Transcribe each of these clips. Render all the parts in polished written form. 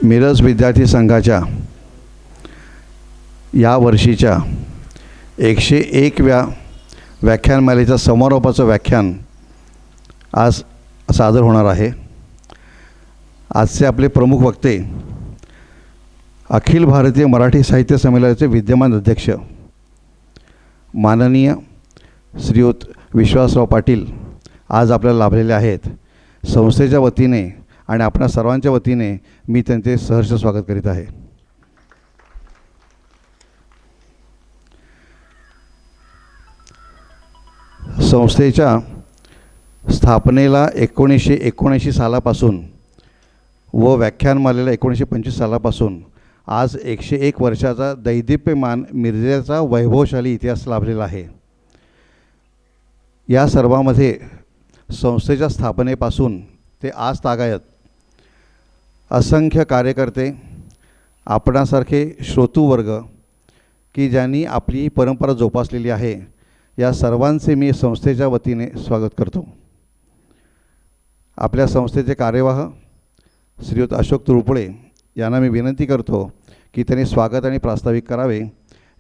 मिरज विद्यार्थी संघाच्या या वर्षीच्या 101व्या व्याख्यानमालेचं समारोपाचं व्याख्यान आज सादर होणार आहे। आजचे आपले प्रमुख वक्ते अखिल भारतीय मराठी साहित्य संमेलनाचे विद्यमान अध्यक्ष माननीय श्रीयुत विश्वासराव पाटील आज आपल्याला लाभलेले आहेत। संस्थेच्या वतीने आणि आपणा सर्वांच्या वतीने मी त्यांचे सहर्ष स्वागत करीत आहे। संस्थेच्या स्थापनेला 1979 सालापासून व व्याख्यानमालेला 1925 सालापासून आज 101 वर्षाचा दैदिप्यमान मिरजेचा वैभवशाली इतिहास लाभलेला आहे। या सर्वांमध्ये संस्थेच्या स्थापनेपासून ते आज तागायत असंख्य कार्यकर्ते, आपणासारखे श्रोतृवर्ग की ज्यांनी आपली परंपरा जोपासलेली आहे, या सर्वांचे मी संस्थेच्या वतीने स्वागत करतो। आपल्या संस्थेचे कार्यवाह श्रीयुत अशोक तुळपुळे यांना मी विनंती करतो की त्यांनी स्वागत आणि प्रास्ताविक करावे।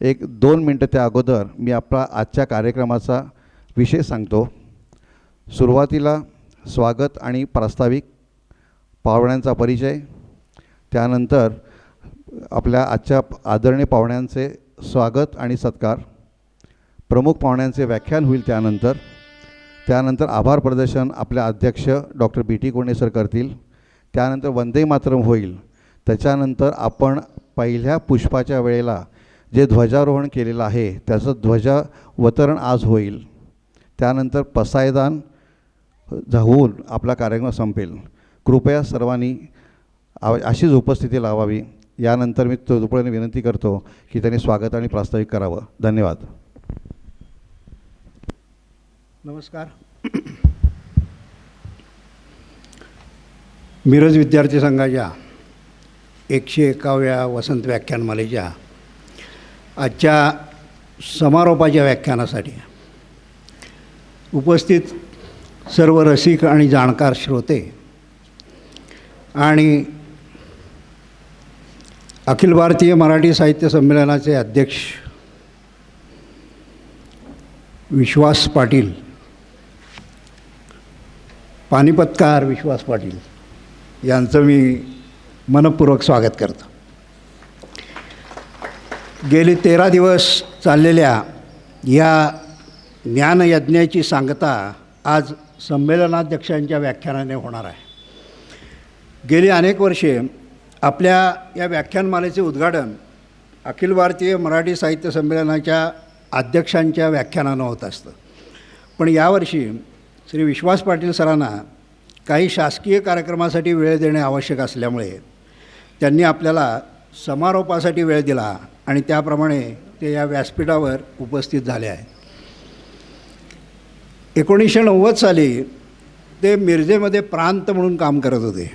1-2 मिनटं त्या अगोदर मी आपला आजच्या कार्यक्रमाचा विषय सांगतो। सुरुवातीला स्वागत आणि प्रास्ताविक, पाहुण्यांचा परिचय, त्यानंतर आपल्या आजच्या आदरणीय पाहुण्यांचे स्वागत आणि सत्कार, प्रमुख पाहुण्यांचे व्याख्यान होईल, त्यानंतर आभार प्रदर्शन आपल्या अध्यक्ष डॉक्टर BT कोंडे सर करतील, त्यानंतर वंदे मातरम होईल, त्याच्यानंतर आपण पहिल्या पुष्पाच्या वेळेला जे ध्वजारोहण केलेलं आहे त्याचं ध्वजावतरण आज होईल, त्यानंतर पसायदान होऊन आपला कार्यक्रम संपेल। कृपया सर्वांनी अशीच उपस्थिती लावावी। यानंतर मी तुळपुळेंना विनंती करतो की त्यांनी स्वागत आणि प्रास्ताविक करावं। धन्यवाद। नमस्कार। मिरज विद्यार्थी संघाच्या 101व्या वसंत व्याख्यानमालेच्या आजच्या समारोपाच्या व्याख्यानासाठी उपस्थित सर्व रसिक आणि जाणकार श्रोते आणि अखिल भारतीय मराठी साहित्य संमेलनाचे अध्यक्ष विश्वास पाटील, पानिपतकार विश्वास पाटील यांचं मी मनपूर्वक स्वागत करतो। गेले 13 दिवस चाललेल्या या ज्ञानयज्ञाची सांगता आज संमेलनाध्यक्षांच्या व्याख्यानाने होणार आहे। गेली अनेक वर्षे आपल्या या व्याख्यानमालेचे उद्घाटन अखिल भारतीय मराठी साहित्य संमेलनाच्या अध्यक्षांच्या व्याख्यानानं होत असतं, पण यावर्षी श्री विश्वास पाटील सरांना काही शासकीय कार्यक्रमासाठी वेळ देणे आवश्यक असल्यामुळे त्यांनी आपल्याला समारोपासाठी वेळ दिला आणि त्याप्रमाणे ते या व्यासपीठावर उपस्थित झाले आहे। 1990 साली ते मिरजेमध्ये प्रांत म्हणून काम करत होते।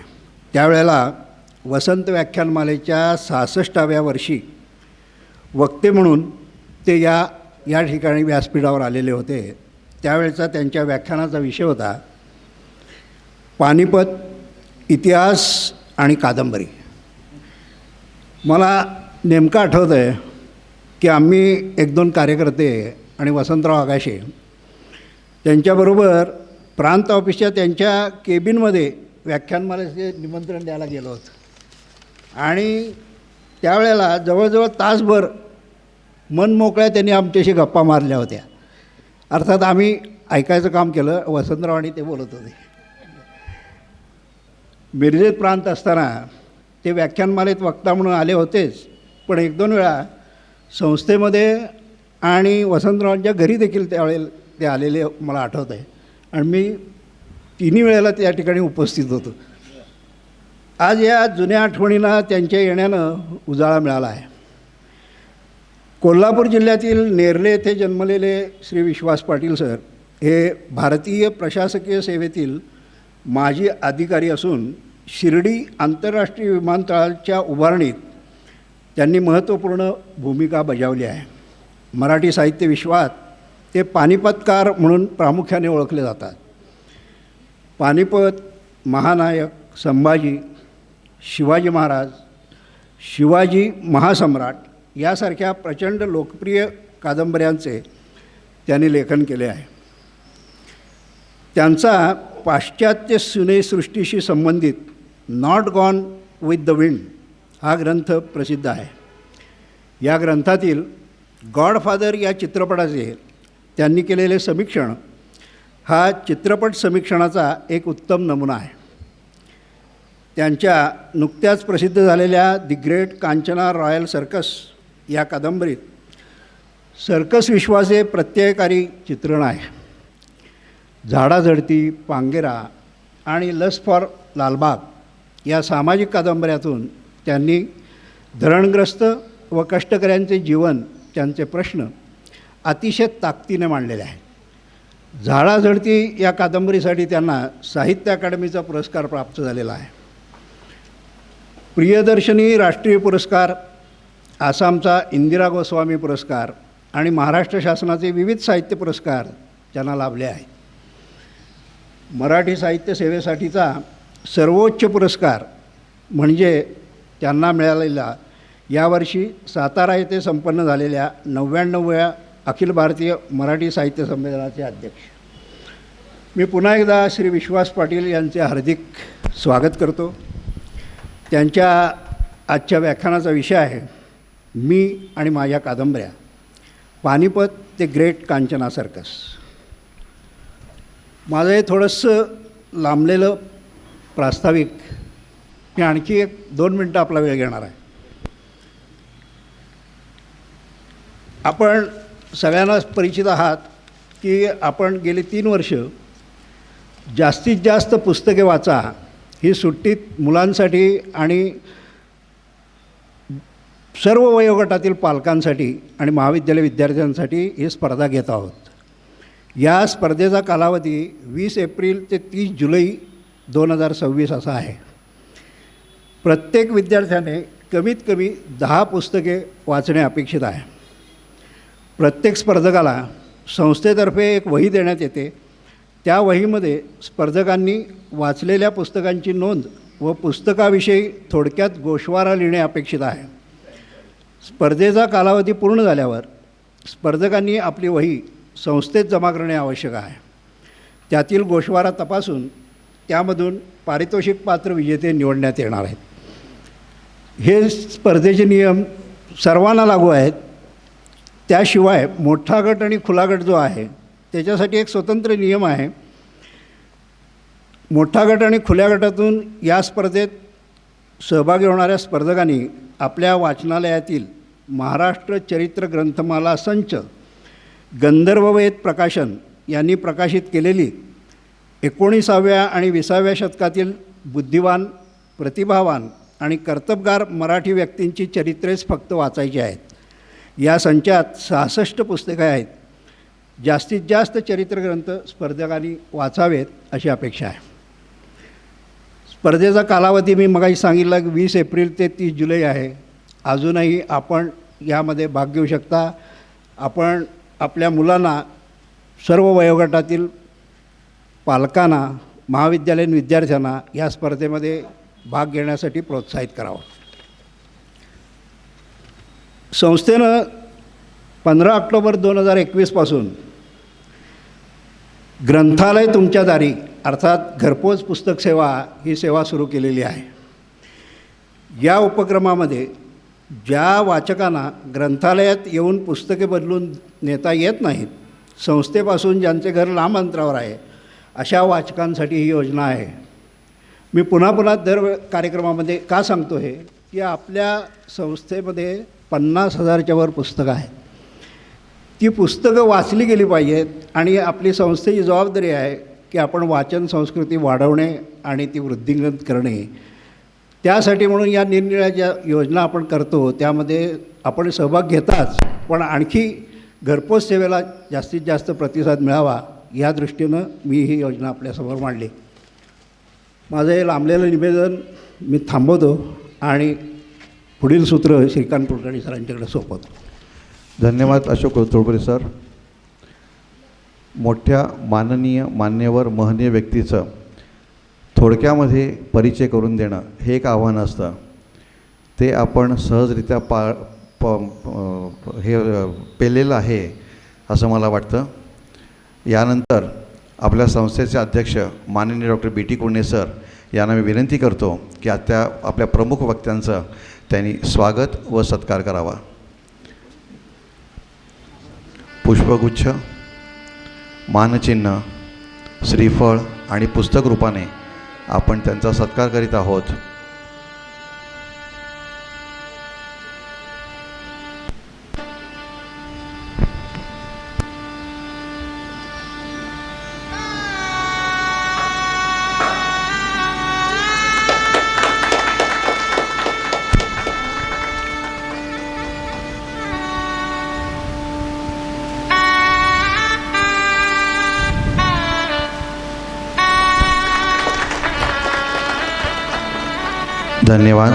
त्यावेळेला वसंत व्याख्यानमालेच्या 66व्या वर्षी वक्ते म्हणून ते या ठिकाणी व्यासपीठावर आलेले होते। त्यावेळेचा त्यांच्या व्याख्यानाचा विषय होता पानिपत, इतिहास आणि कादंबरी। मला नेमकं आठवतं आहे की आम्ही एक दोन कार्यकर्ते आणि वसंतराव आगाशे त्यांच्याबरोबर प्रांत ऑफिसच्या त्यांच्या केबिनमध्ये व्याख्यानमालेचे निमंत्रण द्यायला गेलो होतो आणि त्यावेळेला जवळजवळ तासभर मन मोकळ्या त्यांनी आमच्याशी गप्पा मारल्या होत्या. अर्थात आम्ही ऐकायचं काम केलं, वसंतराव आणि ते बोलत होते. मिरजेत प्रांत असताना ते व्याख्यानमालेत वक्ता म्हणून आले होतेच, पण एक दोन वेळा संस्थेमध्ये आणि वसंतरावांच्या घरी देखील त्यावेळेला ते आलेले मला आठवत आहे आणि मी तिन्ही वेळेला त्या ठिकाणी उपस्थित होतो. आज या जुन्या आठवणींना त्यांच्या येण्यानं उजाळा मिळाला आहे. कोल्हापूर जिल्ह्यातील नेरले येथे जन्मलेले श्री विश्वास पाटील सर हे भारतीय प्रशासकीय सेवेतील माजी अधिकारी असून शिर्डी आंतरराष्ट्रीय विमानतळाच्या उभारणीत त्यांनी महत्त्वपूर्ण भूमिका बजावली आहे. मराठी साहित्य विश्वात ते पानिपतकार म्हणून प्रामुख्याने ओळखले जातात. पानिपत, महानायक, संभाजी, शिवाजी महाराज, शिवाजी महासम्राट यासारख्या प्रचंड लोकप्रिय कादंबऱ्यांचे त्यांनी लेखन केले आहे. त्यांचा पाश्चात्य सिनेसृष्टीशी संबंधित not gone with the wind हा ग्रंथ प्रसिद्ध आहे. या ग्रंथातील गॉडफादर या चित्रपटाचे त्यांनी केलेले समीक्षण हा चित्रपट समीक्षणाचा एक उत्तम नमुना आहे. त्यांच्या नुकत्याच प्रसिद्ध झालेल्या the great Kanchana royal circus या कादंबरीत सर्कस विश्वाचे प्रत्ययकारी चित्रण आहे. झाडाझडती, पांगेरा आणि लस फॉर लालबाग या सामाजिक कादंबऱ्यातून त्यांनी धरणग्रस्त व कष्टकऱ्यांचे जीवन, त्यांचे प्रश्न अतिशय ताकदीने मांडलेले आहे. झाडाझडती या कादंबरीसाठी त्यांना साहित्य अकादमीचा पुरस्कार प्राप्त झालेला आहे. प्रियदर्शनी राष्ट्रीय पुरस्कार, आसामचा इंदिरा गोस्वामी पुरस्कार आणि महाराष्ट्र शासनाचे विविध साहित्य पुरस्कार त्यांना लाभले आहेत. मराठी साहित्य सेवेसाठीचा सर्वोच्च पुरस्कार म्हणजे त्यांना मिळालेला यावर्षी सातारा येथे संपन्न झालेल्या 99व्या अखिल भारतीय मराठी साहित्य संमेलनाचे अध्यक्ष. मी पुन्हा एकदा श्री विश्वास पाटील यांचे हार्दिक स्वागत करतो. त्यांच्या आजच्या व्याख्यानाचा विषय आहे मी आणि माझ्या कादंबऱ्या, पानिपत ते ग्रेट कांचना सर्कस. माझं हे थोडंसं लांबलेलं प्रास्ताविक मी आणखी 1-2 मिनटं आपला वेळ घेणार आहे. आपण सगळ्यांनाच परिचित आहात की आपण गेली 3 वर्ष जास्तीत जास्त पुस्तके वाचा ही सुट्टीत मुलांसाठी आणि सर्व वयोगटातील पालकांसाठी आणि महाविद्यालय विद्यार्थ्यांसाठी ही स्पर्धा घेत आहोत. या स्पर्धेचा कालावधी 20 एप्रिल ते 30 जुलै 2026 असा आहे. प्रत्येक विद्यार्थ्याने कमीत कमी 10 पुस्तके वाचणे अपेक्षित आहे. प्रत्येक स्पर्धकाला संस्थेतर्फे एक वही देण्यात येते. त्या वहीमध्ये स्पर्धकांनी वाचलेल्या पुस्तकांची नोंद व पुस्तकाविषयी थोडक्यात गोषवारा लिहिणे अपेक्षित आहे. स्पर्धेचा कालावधी पूर्ण झाल्यावर स्पर्धकांनी आपली वही संस्थेत जमा करणे आवश्यक आहे. त्यातील गोषवारा तपासून त्यामधून पारितोषिक पात्र विजेते निवडण्यात येणार आहेत. हे स्पर्धेचे नियम सर्वांना लागू आहेत. त्याशिवाय मोठा गट आणि खुला गट जो आहे त्याच्यासाठी एक स्वतंत्र नियम आहे. मोठा गट आणि खुल्या गटातून या स्पर्धेत सहभागी होणाऱ्या स्पर्धकांनी आपल्या वाचनालयातील महाराष्ट्र चरित्र ग्रंथमाला संच गंधर्ववेद प्रकाशन यांनी प्रकाशित केलेली 19व्या आणि 20व्या शतकातील बुद्धिवान, प्रतिभावान आणि कर्तबगार मराठी व्यक्तींची चरित्रेच फक्त वाचायची आहेत. या संचात 66 पुस्तके आहेत. जास्तीत जास्त चरित्रग्रंथ स्पर्धकांनी वाचावेत अशी अपेक्षा आहे. स्पर्धेचा कालावधी मी मगाशी सांगितला की 20 एप्रिल ते 30 जुलै आहे. अजूनही आपण यामध्ये भाग घेऊ शकता. आपण आपल्या मुलांना, सर्व वयोगटातील पालकांना, महाविद्यालयीन विद्यार्थ्यांना या स्पर्धेमध्ये भाग घेण्यासाठी प्रोत्साहित करावं. संस्थेनं 15 ऑक्टोबर 2021पासून ग्रंथालय तुमच्या दारी अर्थात घरपोच पुस्तक सेवा ही सेवा सुरू केलेली आहे. या उपक्रमामध्ये ज्या वाचकांना ग्रंथालयात येऊन पुस्तके बदलून नेता येत नाहीत, संस्थेपासून ज्यांचे घर लांब अंतरावर आहे, अशा वाचकांसाठी ही योजना आहे. मी पुन्हा पुन्हा दर कार्यक्रमामध्ये का सांगतो हे, की आपल्या संस्थेमध्ये 50,000च्या वर पुस्तकं आहेत. ती पुस्तकं वाचली गेली पाहिजेत आणि आपली संस्थेची जबाबदारी आहे की आपण वाचन संस्कृती वाढवणे आणि ती वृद्धिंगत करणे. त्यासाठी म्हणून या निरनिराळ्या ज्या योजना आपण करतो त्यामध्ये आपण सहभाग घेताच, पण आणखी घरपोच सेवेला जास्तीत जास्त प्रतिसाद मिळावा या दृष्टीनं मी ही योजना आपल्यासमोर मांडली. माझं हे लांबलेलं निवेदन मी थांबवतो आणि पुढील सूत्र श्रीकांत कुलकर्णी सरांच्याकडे सोपवतो. धन्यवाद अशोक तोडकरी सर. मोठ्या माननीय मान्यवर महनीय व्यक्तीचं थोडक्यामध्ये परिचय करून देणं हे एक आव्हान असतं. ते आपण सहजरित्या पेलेलं आहे असं मला वाटतं. यानंतर आपल्या संस्थेचे अध्यक्ष माननीय डॉक्टर BT कुळणे सर यांना मी विनंती करतो की आता आपल्या प्रमुख वक्त्यांचं त्यांनी स्वागत व सत्कार करावा. पुष्पगुच्छ, मानचिन्ह, श्रीफळ आणि पुस्तक रूपाने आपण त्यांचा सत्कार करीत आहोत. धन्यवाद.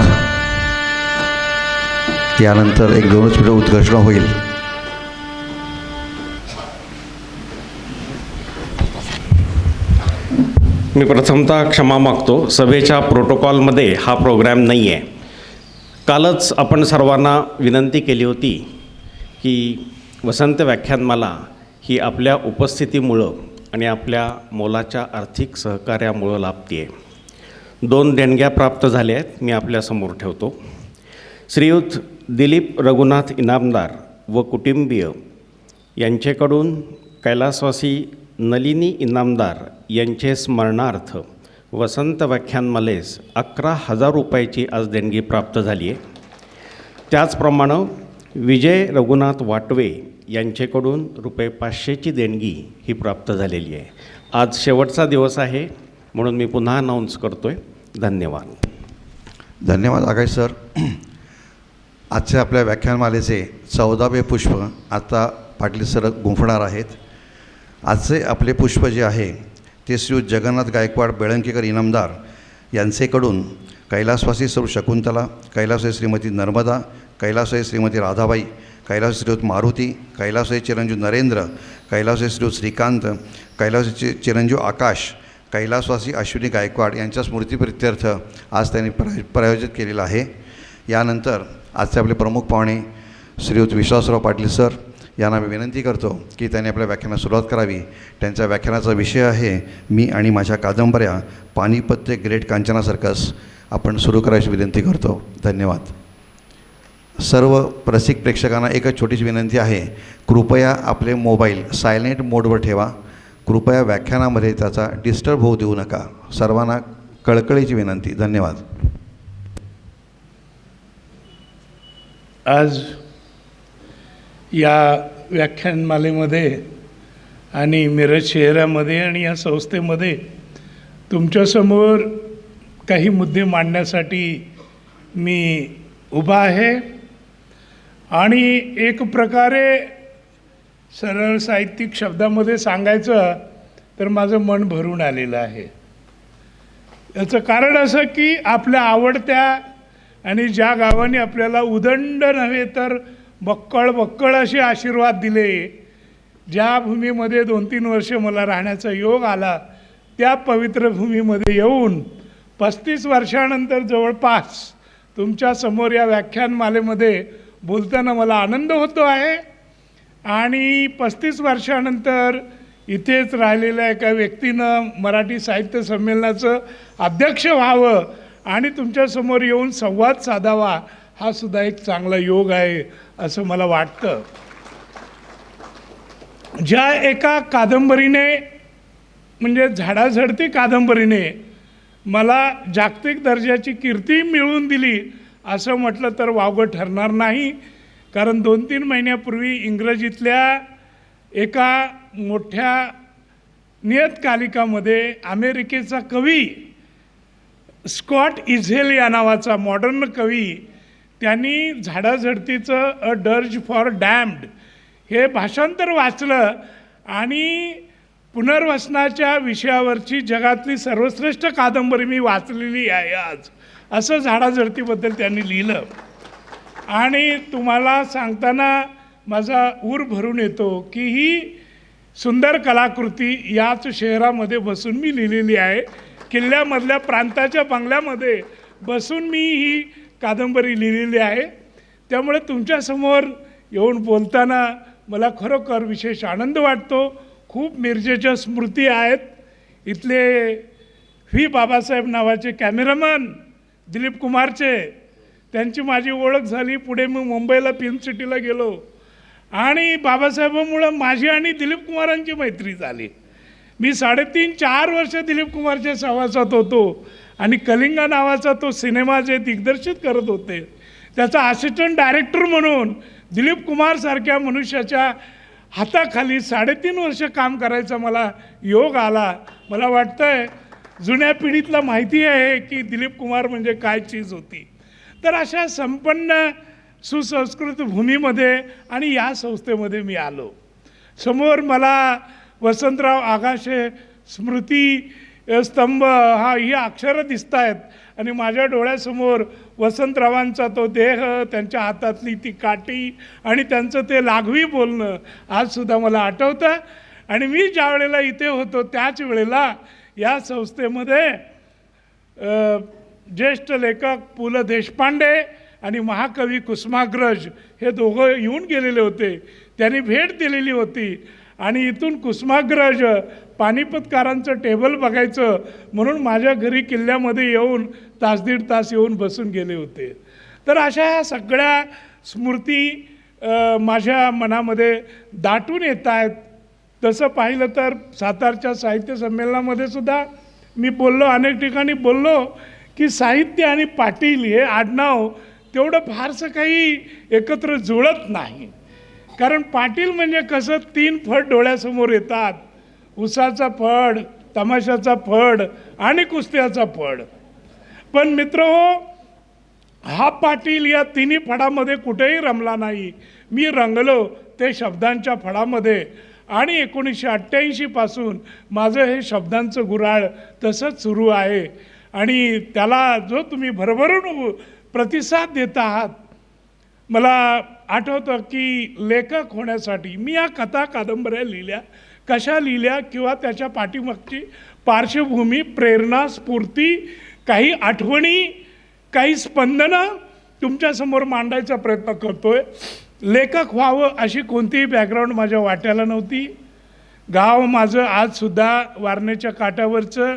यानंतर एक 2 मिनिटं उद्घोषणा होईल. मी प्रथमतः क्षमा मागतो, सभेच्या प्रोटोकॉलमध्ये हा प्रोग्रॅम नाही आहे. कालच आपण सर्वांना विनंती केली होती की वसंत व्याख्यानमाला ही आपल्या उपस्थितीमुळं आणि आपल्या मोलाच्या आर्थिक सहकार्यामुळं लाभते आहे. 2 देणग्या प्राप्त झाल्या आहेत, मी आपल्यासमोर ठेवतो. श्रीयुत दिलीप रघुनाथ इनामदार व कुटुंबीय यांचेकडून कैलासवासी नलिनी इनामदार यांचे स्मरणार्थ वसंत व्याख्यानमालेस 11,000 रुपयाची आज देणगी प्राप्त झाली आहे. त्याचप्रमाणे विजय रघुनाथ वाटवे यांचेकडून ₹500ची देणगी ही प्राप्त झालेली आहे. आज शेवटचा दिवस आहे म्हणून मी पुन्हा अनाऊन्स करतो आहे. धन्यवाद. धन्यवाद आकाश सर. आजच्या आपल्या व्याख्यानमालेचे 14वे पुष्प आता पाटील सर गुंफणार आहेत. आजचे आपले पुष्प जे आहे ते श्री जगन्नाथ गायकवाड बेळंकीकर इनामदार यांचेकडून कैलासवासी सौ शकुंतला, कैलासवासी श्रीमती नर्मदा, कैलासवासी श्रीमती राधाबाई, कैलासवासी श्रीयुत मारुती, कैलासवासी चिरंजीव नरेंद्र, कैलासवासी श्रीयुत श्रीकांत, कैलासवासी चिरंजीव आकाश, कैलासवासी अश्विनी गायकवाड यांच्या स्मृतिप्रित्यर्थ आज त्यांनी प्रायोजित केलेलं आहे. यानंतर आजचे आपले प्रमुख पाहुणे श्रीयुत विश्वासराव पाटील सर यांना मी विनंती करतो की त्यांनी आपल्या व्याख्यानास सुरुवात करावी. त्यांच्या व्याख्यानाचा विषय आहे मी आणि माझ्या कादंबऱ्या, पानिपत ते ग्रेट कांचना सर्कस. आपण सुरू करायची विनंती करतो. धन्यवाद. सर्व रसिक प्रेक्षकांना एकच छोटीशी विनंती आहे, कृपया आपले मोबाईल सायलेंट मोडवर ठेवा. कृपया व्याख्यानामध्ये त्याचा डिस्टर्ब होऊ देऊ नका. सर्वांना कळकळीची विनंती. धन्यवाद. आज या व्याख्यानमालेमध्ये आणि मिरज शहरामध्ये आणि या संस्थेमध्ये तुमच्यासमोर काही मुद्दे मांडण्यासाठी मी उभा आहे. आणि एक प्रकारे सरळ साहित्यिक शब्दामध्ये सांगायचं तर माझं मन भरून आलेलं आहे. याचं कारण असं की आपल्या आवडत्या आणि ज्या गावाने आपल्याला उदंड नव्हे तर बक्कळ असे आशीर्वाद दिले, ज्या भूमीमध्ये 2-3 वर्ष मला राहण्याचा योग आला, त्या पवित्र भूमीमध्ये येऊन 35 वर्षानंतर जवळपास तुमच्या समोर या व्याख्यानमालेमध्ये बोलताना मला आनंद होतो आहे. आणि 35 वर्षानंतर इथेच राहिलेल्या एका व्यक्तीनं मराठी साहित्य संमेलनाचं अध्यक्ष व्हावं आणि तुमच्यासमोर येऊन संवाद साधावा, हा सुद्धा एक चांगला योग आहे असं मला वाटतं. ज्या एका कादंबरीने, म्हणजे झाडाझडती कादंबरीने मला जागतिक दर्जाची कीर्ती मिळवून दिली असं म्हटलं तर वावगं ठरणार नाही. कारण 2-3 महिन्यापूर्वी इंग्रजीतल्या एका मोठ्या नियतकालिकामध्ये अमेरिकेचा कवी स्कॉट इझेल या नावाचा मॉडर्न कवी, त्यांनी झाडाझडतीचं अ डर्ज फॉर डॅम्ड हे भाषांतर वाचलं आणि पुनर्वसनाच्या विषयावरची जगातली सर्वश्रेष्ठ कादंबरी मी वाचलेली आहे आज, असं झाडाझडतीबद्दल त्यांनी लिहिलं. आणि तुम्हाला सांगताना माझा ऊर भरून येतो की ही सुंदर कलाकृती याच शहरामध्ये बसून मी लिहिलेली आहे. किल्ल्यामधल्या प्रांताच्या बंगल्यामध्ये बसून मी ही कादंबरी लिहिलेली आहे. त्यामुळे तुमच्यासमोर येऊन बोलताना मला खरोखर विशेष आनंद वाटतो. खूप मिरजेच्या स्मृती आहेत. इथले व्ही बाबासाहेब नावाचे कॅमेरामन दिलीप कुमारचे, त्यांची माझी ओळख झाली. पुढे मी मुंबईला फिल्म सिटीला गेलो आणि बाबासाहेबांमुळं माझी आणि दिलीप कुमारांची मैत्री झाली. मी 3.5-4 वर्ष दिलीप कुमारच्या सहवासात होतो आणि कलिंगा नावाचा तो सिनेमा जे दिग्दर्शित करत होते त्याचा असिस्टंट डायरेक्टर म्हणून दिलीप कुमारसारख्या मनुष्याच्या हाताखाली 3.5 वर्ष काम करायचा मला योग आला. मला वाटतंय जुन्या पिढीतला माहिती आहे की दिलीप कुमार म्हणजे काय चीज होती. तर अशा संपन्न सुसंस्कृत भूमीमध्ये आणि या संस्थेमध्ये मी आलो. समोर मला वसंतराव आगाशे स्मृती स्तंभ ही अक्षरं दिसत आहेत आणि माझ्या डोळ्यासमोर वसंतरावांचा तो देह, त्यांच्या हातातली ती काठी आणि त्यांचं ते लाघवी बोलणं आजसुद्धा मला आठवतं. आणि मी ज्या वेळेला इथे होतो त्याच वेळेला या संस्थेमध्ये ज्येष्ठ लेखक पु ल देशपांडे आणि महाकवी कुसुमाग्रज हे दोघं येऊन गेलेले होते. त्यांनी भेट दिलेली होती आणि इथून कुसुमाग्रज पानिपतकारांचं टेबल बघायचं म्हणून माझ्या घरी किल्ल्यामध्ये येऊन 1-1.5 तास येऊन बसून गेले होते. तर अशा ह्या सगळ्या स्मृती माझ्या मनामध्ये दाटून येत आहेत. तसं पाहिलं तर सातारच्या साहित्य संमेलनामध्ये सुद्धा मी बोललो, अनेक ठिकाणी बोललो की साहित्य आणि पाटील हे आडनाव तेवढं फारसं काही एकत्र जुळत नाही. कारण पाटील म्हणजे कसं 3 फड डोळ्यासमोर येतात, उसाचा फड, तमाशाचा फड आणि कुस्त्याचा फड. पण मित्रहो, हा पाटील या तिन्ही फडामध्ये कुठेही रमला नाही. मी रंगलो ते शब्दांच्या फडामध्ये आणि 1988 पासून माझं हे शब्दांचं गुऱ्हाळ तसंच सुरू आहे. आणि त्याला जो तुम्ही भरभरून प्रतिसाद देत आहात, मला आठवतं की लेखक होण्यासाठी मी या कथा कादंबऱ्या लिहिल्या. कशा लिहिल्या किंवा त्याच्या पाठीमागची पार्श्वभूमी, प्रेरणा, स्फूर्ती, काही आठवणी, काही स्पंदनं तुमच्यासमोर मांडायचा प्रयत्न करतोय. लेखक व्हावं अशी कोणतीही बॅकग्राऊंड माझ्या वाट्याला नव्हती. गाव माझं आजसुद्धा वारणेच्या काठावरचं,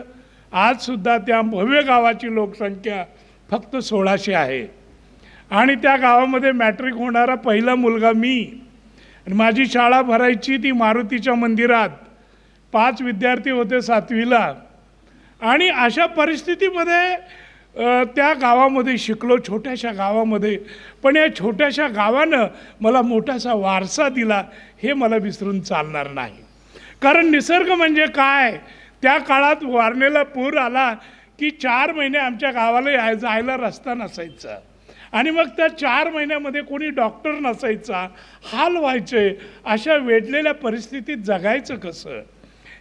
आजसुद्धा त्या भव्य गावाची लोकसंख्या फक्त 1600 आहे. आणि त्या गावामध्ये मॅट्रिक होणारा पहिला मुलगा मी. आणि माझी शाळा भरायची ती मारुतीच्या मंदिरात. 5 विद्यार्थी होते 7वीला. आणि अशा परिस्थितीमध्ये त्या गावामध्ये शिकलो, छोट्याशा गावामध्ये. पण या छोट्याशा गावानं मला मोठासा वारसा दिला, हे मला विसरून चालणार नाही. कारण निसर्ग म्हणजे काय, त्या काळात वारणेला पूर आला की 4 महिने आमच्या गावाला जायला रस्ता नसायचा. आणि मग त्या 4 महिन्यामध्ये कोणी डॉक्टर नसायचा, हाल व्हायचे. अशा वेढलेल्या परिस्थितीत जगायचं कसं?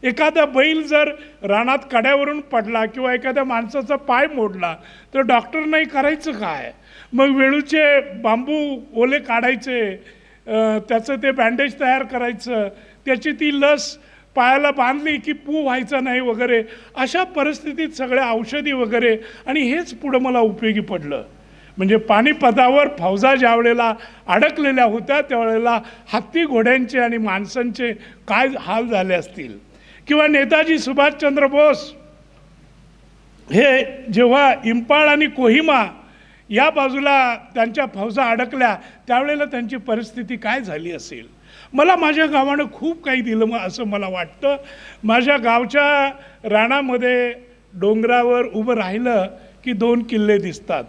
एखादा बैल जर रानात कड्यावरून पडला किंवा एखाद्या माणसाचा पाय मोडला तर डॉक्टर नाही करायचं काय? मग वेळूचे बांबू ओले काढायचे, त्याचं ते बँडेज तयार करायचं, त्याची ती लस पायाला बांधली की पू व्हायचा नाही वगैरे. अशा परिस्थितीत सगळ्या औषधी वगैरे, आणि हेच पुढं मला उपयोगी पडलं. म्हणजे पानिपतावर फौजा ज्या वेळेला अडकलेल्या होत्या त्यावेळेला हत्ती घोड्यांचे आणि माणसांचे काय हाल झाले असतील. किंवा नेताजी सुभाषचंद्र बोस हे जेव्हा इंपाळ आणि कोहिमा या बाजूला त्यांच्या फौजा अडकल्या त्यावेळेला त्यांची परिस्थिती काय झाली असेल. मला माझ्या गावानं खूप काही दिलं असं मला वाटतं. माझ्या गावच्या रानामध्ये डोंगरावर उभं राहिलं की 2 किल्ले दिसतात.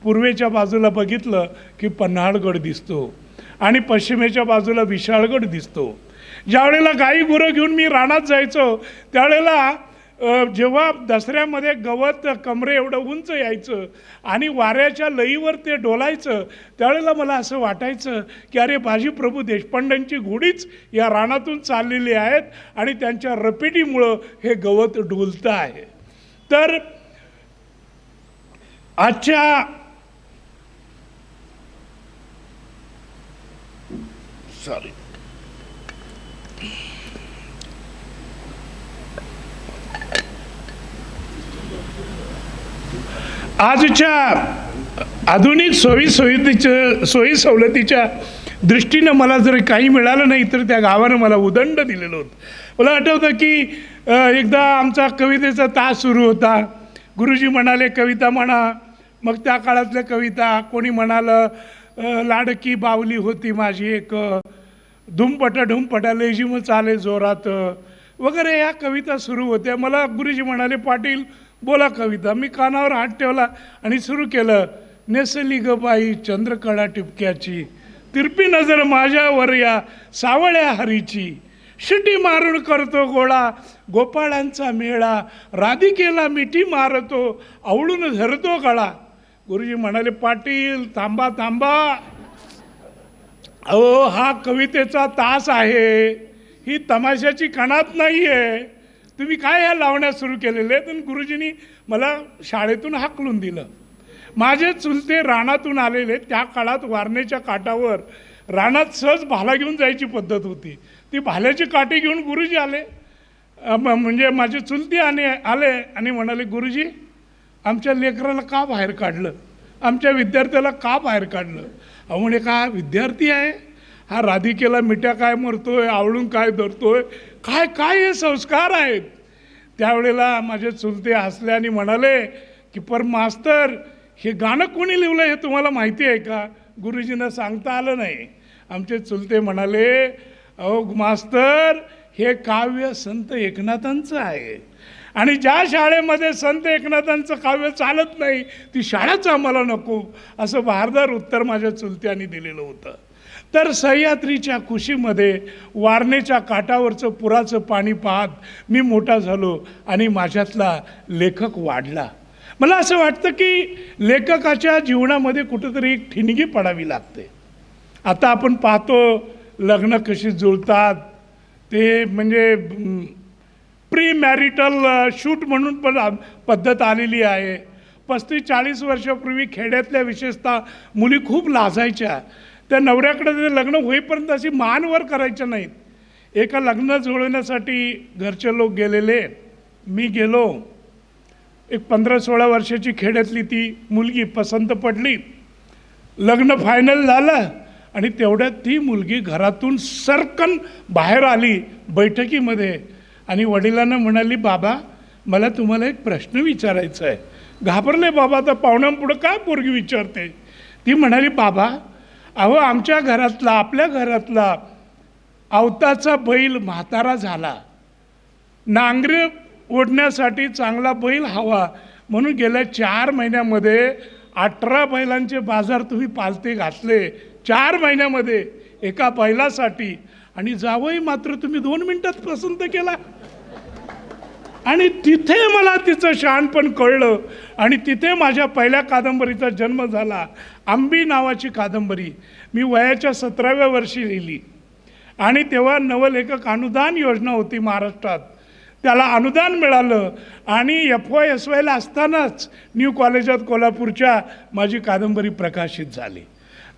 पूर्वेच्या बाजूला बघितलं की पन्हाळगड दिसतो आणि पश्चिमेच्या बाजूला विशाळगड दिसतो. ज्यावेळेला गाई गुरं घेऊन मी रानात जायचो त्यावेळेला जेव्हा दसऱ्यामध्ये गवत कमरे एवढं उंच यायचं आणि वाऱ्याच्या लईवर ते डोलायचं त्यावेळेला मला असं वाटायचं की अरे बाजीप्रभू देशपांड्यांची घोडीच या रानातून चाललेली आहेत आणि त्यांच्या रपेटीमुळं हे गवत डोलतं आहे. तर आजच्या आजच्या आधुनिक सोयी सवलतीच्या दृष्टीनं मला जर काही मिळालं नाही तर त्या गावानं मला उदंड दिलेलं होतं. मला आठवतं की एकदा आमचा कवितेचा तास सुरू होता. गुरुजी म्हणाले कविता म्हणा. मग त्या काळातल्या कविता कोणी म्हणालं लाडकी बावली होती माझी एक, धुमपटा लेझिम चाले जोरात वगैरे या कविता सुरू होत्या. मला गुरुजी म्हणाले पाटील बोला कविता. मी कानावर हात ठेवला आणि सुरू केलं. नेसली ग बाई चंद्रकळा टिपक्याची, तिरपी नजर माझ्यावर या सावळ्या हरीची, शिटी मारून करतो गोळा गोपाळांचा मेळा, राधिकेला मिठी मारतो आवळून धरतो गळा. गुरुजी म्हणाले पाटील थांबा थांबा, अहो हा कवितेचा तास आहे, ही तमाशाची कणात नाही आहे. तुम्ही काय या लावण्या सुरू केलेले आहेत. आणि गुरुजींनी मला शाळेतून हाकलून दिलं. माझे चुलते रानातून आलेले. त्या काळात वारणेच्या काठावर रानात सहज भाला घेऊन जायची पद्धत होती. ती भाल्याची काठी घेऊन गुरुजी आले. म्हणजे माझे चुलते आले आणि म्हणाले गुरुजी आमच्या लेकराला का बाहेर काढलं, आमच्या विद्यार्थ्याला का बाहेर काढलं. अहो म्हणे का विद्यार्थी आहे हा राधिकेला मिठ्या काय मरतोय आवळून काय धरतोय, काय काय हे संस्कार आहेत. त्यावेळेला माझे चुलते हसले आणि म्हणाले की पर मास्तर हे गाणं कोणी लिहिलं हे तुम्हाला माहिती आहे का. गुरुजींना सांगता आलं नाही. आमचे चुलते म्हणाले अहो मास्तर हे काव्य संत एकनाथांचं आहे आणि ज्या शाळेमध्ये संत एकनाथांचं काव्य चालत नाही ती शाळाच आम्हाला नको, असं बहारदार उत्तर माझ्या चुलत्यांनी दिलेलं होतं. तर सह्याद्रीच्या कुशीमध्ये वारणेच्या काठावरचं पुराचं पाणी पाहत मी मोठा झालो आणि माझ्यातला लेखक वाढला. मला असं वाटतं की लेखकाच्या जीवनामध्ये कुठंतरी एक ठिणगी पडावी लागते. आता आपण पाहतो लग्न कशी जुळतात ते, म्हणजे प्री मॅरिटल शूट म्हणून पण पद्धत आलेली आहे. 35-40 वर्षापूर्वी खेड्यातल्या विशेषतः मुली खूप लाजायच्या. त्या नवऱ्याकडे ते लग्न होईपर्यंत अशी मानवर करायच्या नाहीत. एका लग्न जुळवण्यासाठी घरचे लोक गेलेले, मी गेलो. एक 15-16 वर्षाची खेड्यातली ती मुलगी पसंत पडली. लग्न फायनल झालं आणि तेवढ्यात ती मुलगी घरातून सरकन बाहेर आली बैठकीमध्ये आणि वडिलांना म्हणाली बाबा मला तुम्हाला एक प्रश्न विचारायचा आहे. घाबरले बाबा, तर पाहुण्यांपुढं काय पोरगी विचारते. ती म्हणाली बाबा अहो आमच्या घरातला आपल्या घरातला आवताचा बैल म्हातारा झाला, नांगरे ओढण्यासाठी चांगला बैल हवा म्हणून गेल्या 4 महिन्यामध्ये 18 बैलांचे बाजार तुम्ही पालते घातले 4 महिन्यामध्ये एका बैलासाठी, आणि जावई मात्र तुम्ही 2 मिनिटात पसंत केला. आणि तिथे मला तिचं शहाणपण कळलं आणि तिथे माझ्या पहिल्या कादंबरीचा जन्म झाला. आंबी नावाची कादंबरी मी वयाच्या 17व्या वर्षी लिहिली आणि तेव्हा नवलेखक अनुदान योजना होती महाराष्ट्रात. त्याला अनुदान मिळालं आणि FYSYला असतानाच न्यू कॉलेजात कोल्हापूरच्या माझी कादंबरी प्रकाशित झाली.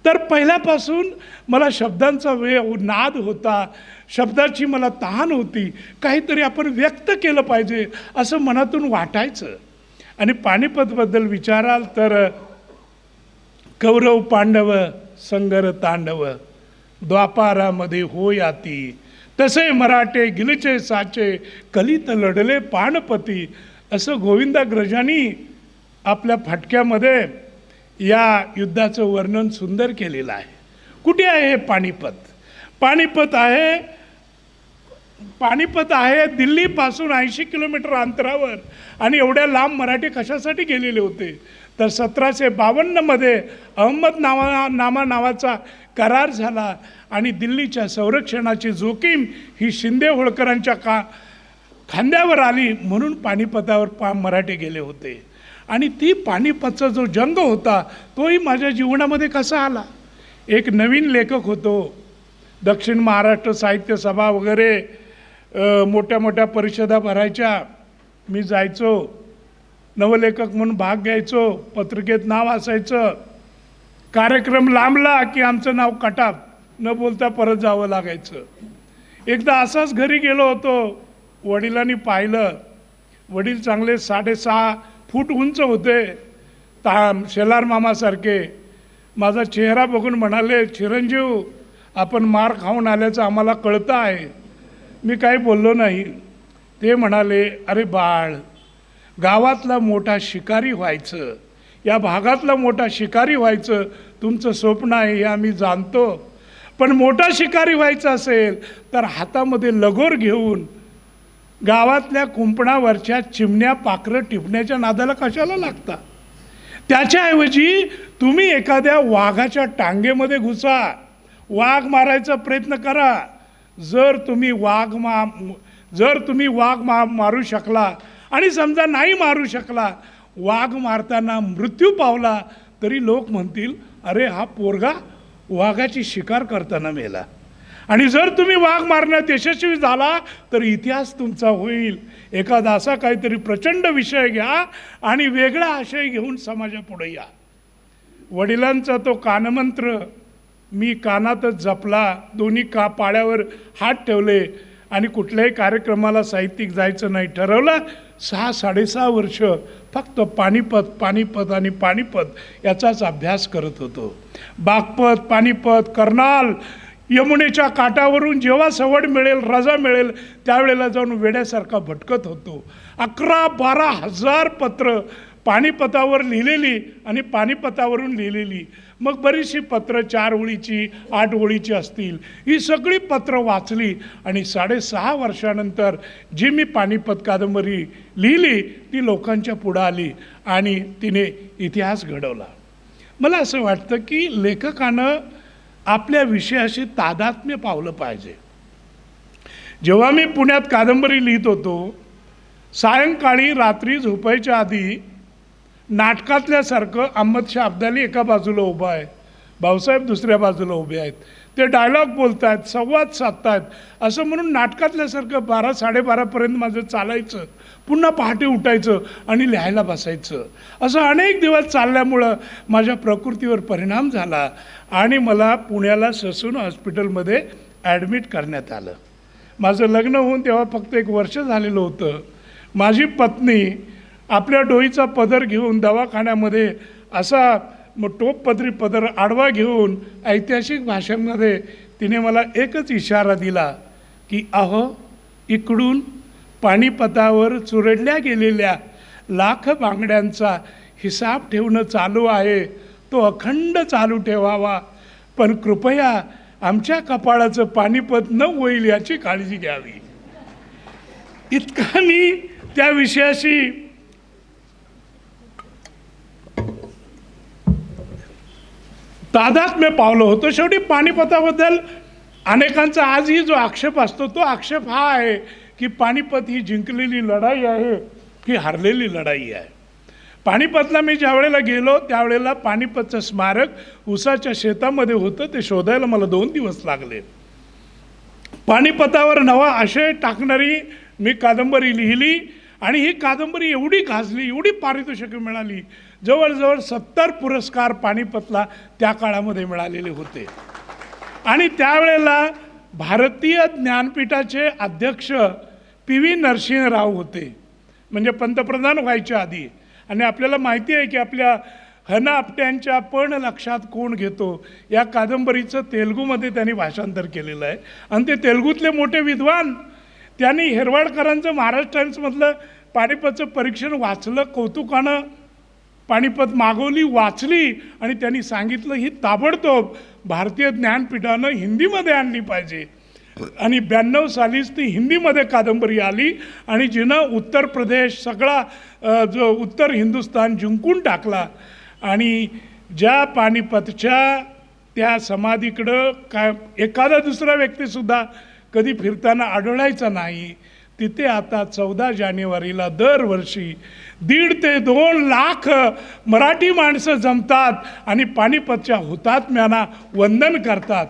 तर पहिल्यापासून मला शब्दांचा नाद होता, शब्दाची मला तहान होती, काहीतरी आपण व्यक्त केलं पाहिजे असं मनातून वाटायचं. आणि पानिपतबद्दल विचाराल तर कौरव पांडव संगर तांडव, द्वापारामध्ये होयाती, तसे मराठे गिलचे साचे, कलित लढले पाणपती. असं गोविंदाग्रजांनी आपल्या फाटक्यामध्ये या युद्धाचं वर्णन सुंदर केलेलं आहे. कुठे आहे हे पानिपत? पानिपत आहे दिल्लीपासून 80 किलोमीटर अंतरावर. आणि एवढ्या लांब मराठी कशासाठी गेलेले होते? तर 1752मध्ये अहमदनामा नावाचा करार झाला आणि दिल्लीच्या संरक्षणाची जोखीम ही शिंदे होळकरांच्या खांद्यावर आली, म्हणून पानिपतावर मराठे गेले होते. आणि ती पानिपतचा जो जंग होता तोही माझ्या जीवनामध्ये कसा आला? एक नवीन लेखक होतो, दक्षिण महाराष्ट्र साहित्य सभा वगैरे मोठ्या मोठ्या परिषदा भरायच्या, मी जायचो, नवलेखक म्हणून भाग घ्यायचो, पत्रिकेत नाव असायचं. कार्यक्रम लांबला की आमचं नाव कटाप, न बोलता परत जावं लागायचं. एकदा असाच घरी गेलो होतो, वडिलांनी पाहिलं. वडील चांगले 6.5 फूट उंच होते, शेलार मामासारखे. माझा चेहरा बघून म्हणाले, चिरंजीव आपण मार खाऊन आल्याचं आम्हाला कळतं आहे. मी काही बोललो नाही. ते म्हणाले, अरे बाळ, गावातला मोठा शिकारी व्हायचं, या भागातला मोठा शिकारी व्हायचं तुमचं स्वप्न आहे हे आम्ही जाणतो. पण मोठा शिकारी व्हायचं असेल तर हातामध्ये लगोर घेऊन गावातल्या कुंपणावरच्या चिमण्या पाखरं टिपण्याच्या नादाला कशाला लागता? त्याच्याऐवजी तुम्ही एखाद्या वाघाच्या टांगेमध्ये घुसा, वाघ मारायचा प्रयत्न करा. जर तुम्ही वाघ मारू शकला आणि समजा नाही मारू शकला, वाघ मारताना मृत्यू पावला, तरी लोक म्हणतील, अरे हा पोरगा वाघाची शिकार करताना मेला. आणि जर तुम्ही वाघ मारण्यात यशस्वी झाला तर इतिहास तुमचा होईल. एखादा असा काहीतरी प्रचंड विषय घ्या आणि वेगळा आशय घेऊन समाजापुढे या. वडिलांचा तो कानमंत्र मी कानातच जपला, दोन्ही पाळ्यावर हात ठेवले आणि कुठल्याही कार्यक्रमाला साहित्यिक जायचं नाही ठरवलं. 6-6.5 वर्ष फक्त पानिपत आणि पानिपत याचाच अभ्यास करत होतो. बागपत, पानिपत, कर्नाल, यमुनेच्या काठावरून जेव्हा सवड मिळेल, रजा मिळेल, त्यावेळेला जाऊन वेड्यासारखा भटकत होतो. 11-12 हजार पत्र पानिपतावर लिहिलेली आणि पानिपतावरून लिहिलेली. मग बरीचशी पत्र 4 ओळीची 8 ओळीची असतील. ही सगळी पत्र वाचली आणि 6.5 वर्षानंतर जी मी पानिपत कादंबरी लिहिली ती लोकांच्या पुढं आली आणि तिने इतिहास घडवला. मला असं वाटतं की लेखकानं आपल्या विषयाशी तादात्म्य पावलं पाहिजे. जेव्हा मी पुण्यात कादंबरी लिहित होतो, सायंकाळी रात्री झोपायच्या आधी नाटकातल्यासारखं अहमद शाह अब्दाली एका बाजूला उभा आहे, भाऊसाहेब दुसऱ्या बाजूला उभे आहेत, ते डायलॉग बोलत आहेत, संवाद साधतायत, असं म्हणून नाटकातल्यासारखं 12-12:30पर्यंत माझं चालायचं. पुन्हा पहाटे उठायचं आणि लिहायला बसायचं. असं अनेक दिवस चालल्यामुळं माझ्या प्रकृतीवर परिणाम झाला आणि मला पुण्याला ससून हॉस्पिटलमध्ये ॲडमिट करण्यात आलं. माझं लग्न होऊन तेव्हा फक्त 1 वर्ष झालेलं होतं. माझी पत्नी आपल्या डोईचा पदर घेऊन दवाखान्यामध्ये असा टोपपदरी पदर आडवा घेऊन ऐतिहासिक भाषणामध्ये तिने मला एकच इशारा दिला की अहो, इकडून पानिपतावर चुरडल्या गेलेल्या लाख बांगड्यांचा हिसाब ठेवणं चालू आहे, तो अखंड चालू ठेवावा, पण कृपया आमच्या कपाळाचं पानिपत न होईल याची काळजी घ्यावी. इतका मी त्या विषयाशी तादात्म्य पावलं होतं. शेवटी पानिपताबद्दल अनेकांचा आजही जो आक्षेप असतो तो आक्षेप हा आहे की पानिपत ही जिंकलेली लढाई आहे की हरलेली लढाई आहे. पानिपतला मी ज्या वेळेला गेलो त्यावेळेला पानिपतचं स्मारक उसाच्या शेतामध्ये होतं. ते शोधायला मला 2 दिवस लागले. पानिपतावर नवा आशय टाकणारी मी कादंबरी लिहिली आणि ही कादंबरी एवढी गाजली, एवढी पारितोषिकं मिळाली. जवळजवळ 70 पुरस्कार पानिपतला त्या काळामध्ये मिळालेले होते. आणि त्यावेळेला भारतीय ज्ञानपीठाचे अध्यक्ष PV नरसिंह राव होते, म्हणजे पंतप्रधान व्हायच्या आधी. आणि आपल्याला माहिती आहे की आपल्या हना आपट्यांच्या पण लक्षात कोण घेतो या कादंबरीचं तेलुगूमध्ये त्यांनी भाषांतर केलेलं आहे. आणि ते तेलुगूतले मोठे विद्वान, त्यांनी हेरवाडकरांचं महाराष्ट्र टाइम्समधलं पानिपतचं परीक्षण वाचलं, कौतुकानं पानिपत मागवली, वाचली आणि त्यांनी सांगितलं ही ताबडतोब भारतीय ज्ञानपीठानं हिंदीमध्ये आणली पाहिजे. आणि 92 सालीच ती हिंदीमध्ये कादंबरी आली आणि जिनं उत्तर प्रदेश सगळा जो उत्तर हिंदुस्थान जिंकून टाकला. आणि ज्या पानिपतच्या त्या समाधीकडं काय एखादा दुसरा व्यक्तीसुद्धा कधी फिरताना आढळायचा नाही, तिथे आता 14 जानेवारीला दरवर्षी 1.5 ते 2 लाख मराठी माणसं जमतात आणि पानिपतच्या हुतात्म्यांना वंदन करतात.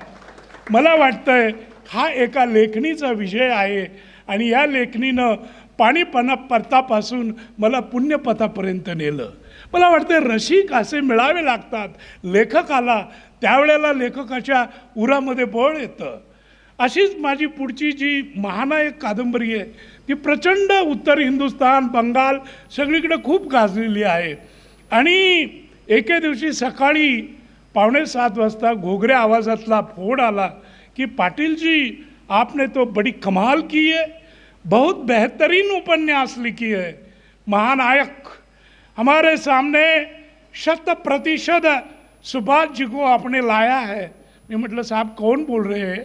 मला वाटतंय हा एका लेखणीचा विजय आहे आणि या लेखणीनं पानिपतापासून मला पुण्यपथापर्यंत नेलं. मला वाटतं रसिक असे मिळावे लागतात लेखकाला, त्यावेळेला लेखकाच्या उरामध्ये बळ येतं. अशीच माझी पुढची जी महानायक कादंबरी आहे ती प्रचंड उत्तर हिंदुस्थान, बंगाल सगळीकडे खूप गाजलेली आहे. आणि एके दिवशी सकाळी 6:45 वाजता घोगऱ्या आवाजातला फोन आला कि पाटिल जी आपने तो बड़ी कमाल की है, बहुत बेहतरीन उपन्यास लिखी है, महानायक हमारे सामने 100% सुभाष जी को आपने लाया है. मी म्हटलं साहब कौन बोल रहे हैं?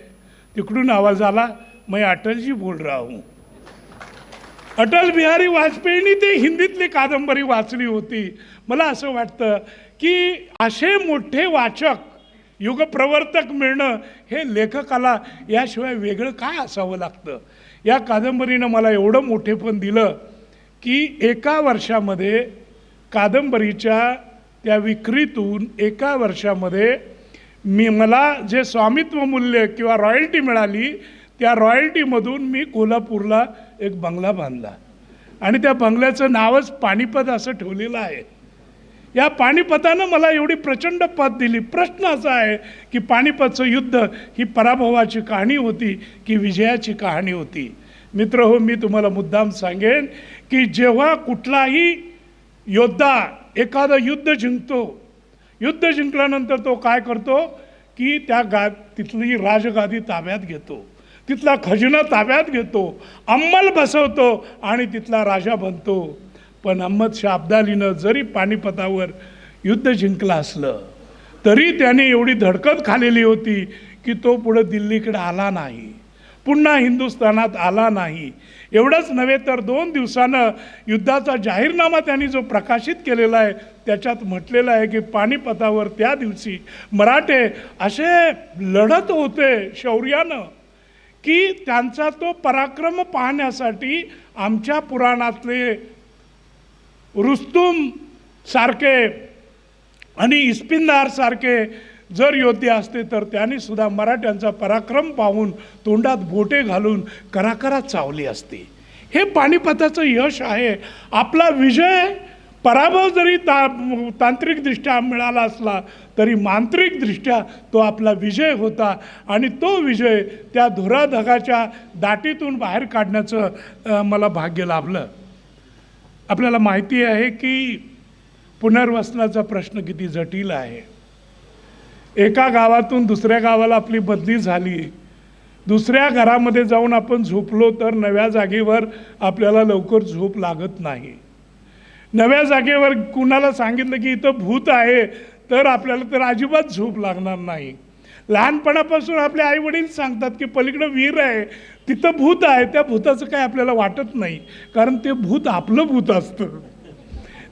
तिकडून आवाज आला, मैं अटल जी बोल रहा हूँ. अटल बिहारी वाजपेयींनी ते हिंदीतली कादंबरी वाचली होती. मला असं वाटतं की असे मोठे वाचक, युगप्रवर्तक मिळणं हे लेखकाला याशिवाय वेगळं काय असावं लागतं. या कादंबरीनं मला एवढं मोठेपण दिलं की एका वर्षामध्ये कादंबरीच्या त्या विक्रीतून एका वर्षामध्ये मला जे स्वामित्व मूल्य किंवा रॉयल्टी मिळाली, त्या रॉयल्टीमधून मी कोल्हापूरला एक बंगला बांधला आणि त्या बंगल्याचं नावच पानिपत असं ठेवलेलं आहे. या पानिपतानं मला एवढी प्रचंड पद दिली. प्रश्न असा आहे की पानिपतचं युद्ध ही पराभवाची कहाणी होती की विजयाची कहाणी होती. मित्र हो, मी तुम्हाला मुद्दाम सांगेन की जेव्हा कुठलाही योद्धा एखादं युद्ध जिंकतो, युद्ध जिंकल्यानंतर तो काय करतो की तिथली राजगादी ताब्यात घेतो, तिथला खजिना ताब्यात घेतो, अंमल बसवतो आणि तिथला राजा बनतो. पण अहमद शाह अब्दालीनं जरी पानिपतावर युद्ध जिंकलं असलं तरी त्याने एवढी धडकत खाल्लेली होती की तो पुढे दिल्लीकडे आला नाही, पुन्हा हिंदुस्थानात आला नाही. एवढंच नव्हे तर 2 दिवसानं युद्धाचा जाहीरनामा त्यांनी जो प्रकाशित केलेला आहे त्याच्यात म्हटलेलं आहे की पानिपतावर त्या दिवशी मराठे असे लढत होते शौर्यानं की त्यांचा तो पराक्रम पाहण्यासाठी आमच्या पुराणातले रुस्तुम सारखे आणि इस्पिंदार सारखे जर योद्धे असते तर त्यांनी सुद्धा मराठ्यांचा पराक्रम पाहून तोंडात बोटे घालून कराकरा चावली असती. हे पानिपताचं यश आहे. आपला विजय, पराभव जरी तांत्रिकदृष्ट्या मिळाला असला तरी मांत्रिकदृष्ट्या तो आपला विजय होता आणि तो विजय त्या धुराधगाच्या दाटीतून बाहेर काढण्याचं मला भाग्य लाभलं. आपल्याला माहिती आहे की पुनर्वसनाचा प्रश्न किती जटिल आहे. एका गावातून दुसऱ्या गावाला आपली बदली झाली, दुसऱ्या घरामध्ये जाऊन आपण झोपलो तर नव्या जागेवर आपल्याला लवकर झोप लागत नाही. नव्या जागेवर कुणाला सांगितलं की इथं भूत आहे तर आपल्याला तर अजिबात झोप लागणार नाही. लहानपणापासून आपले आईवडील सांगतात की पलीकडं विहीर आहे, तिथं भूत आहे, त्या भूताचं काय आपल्याला वाटत नाही कारण ते भूत आपलं भूत असतं.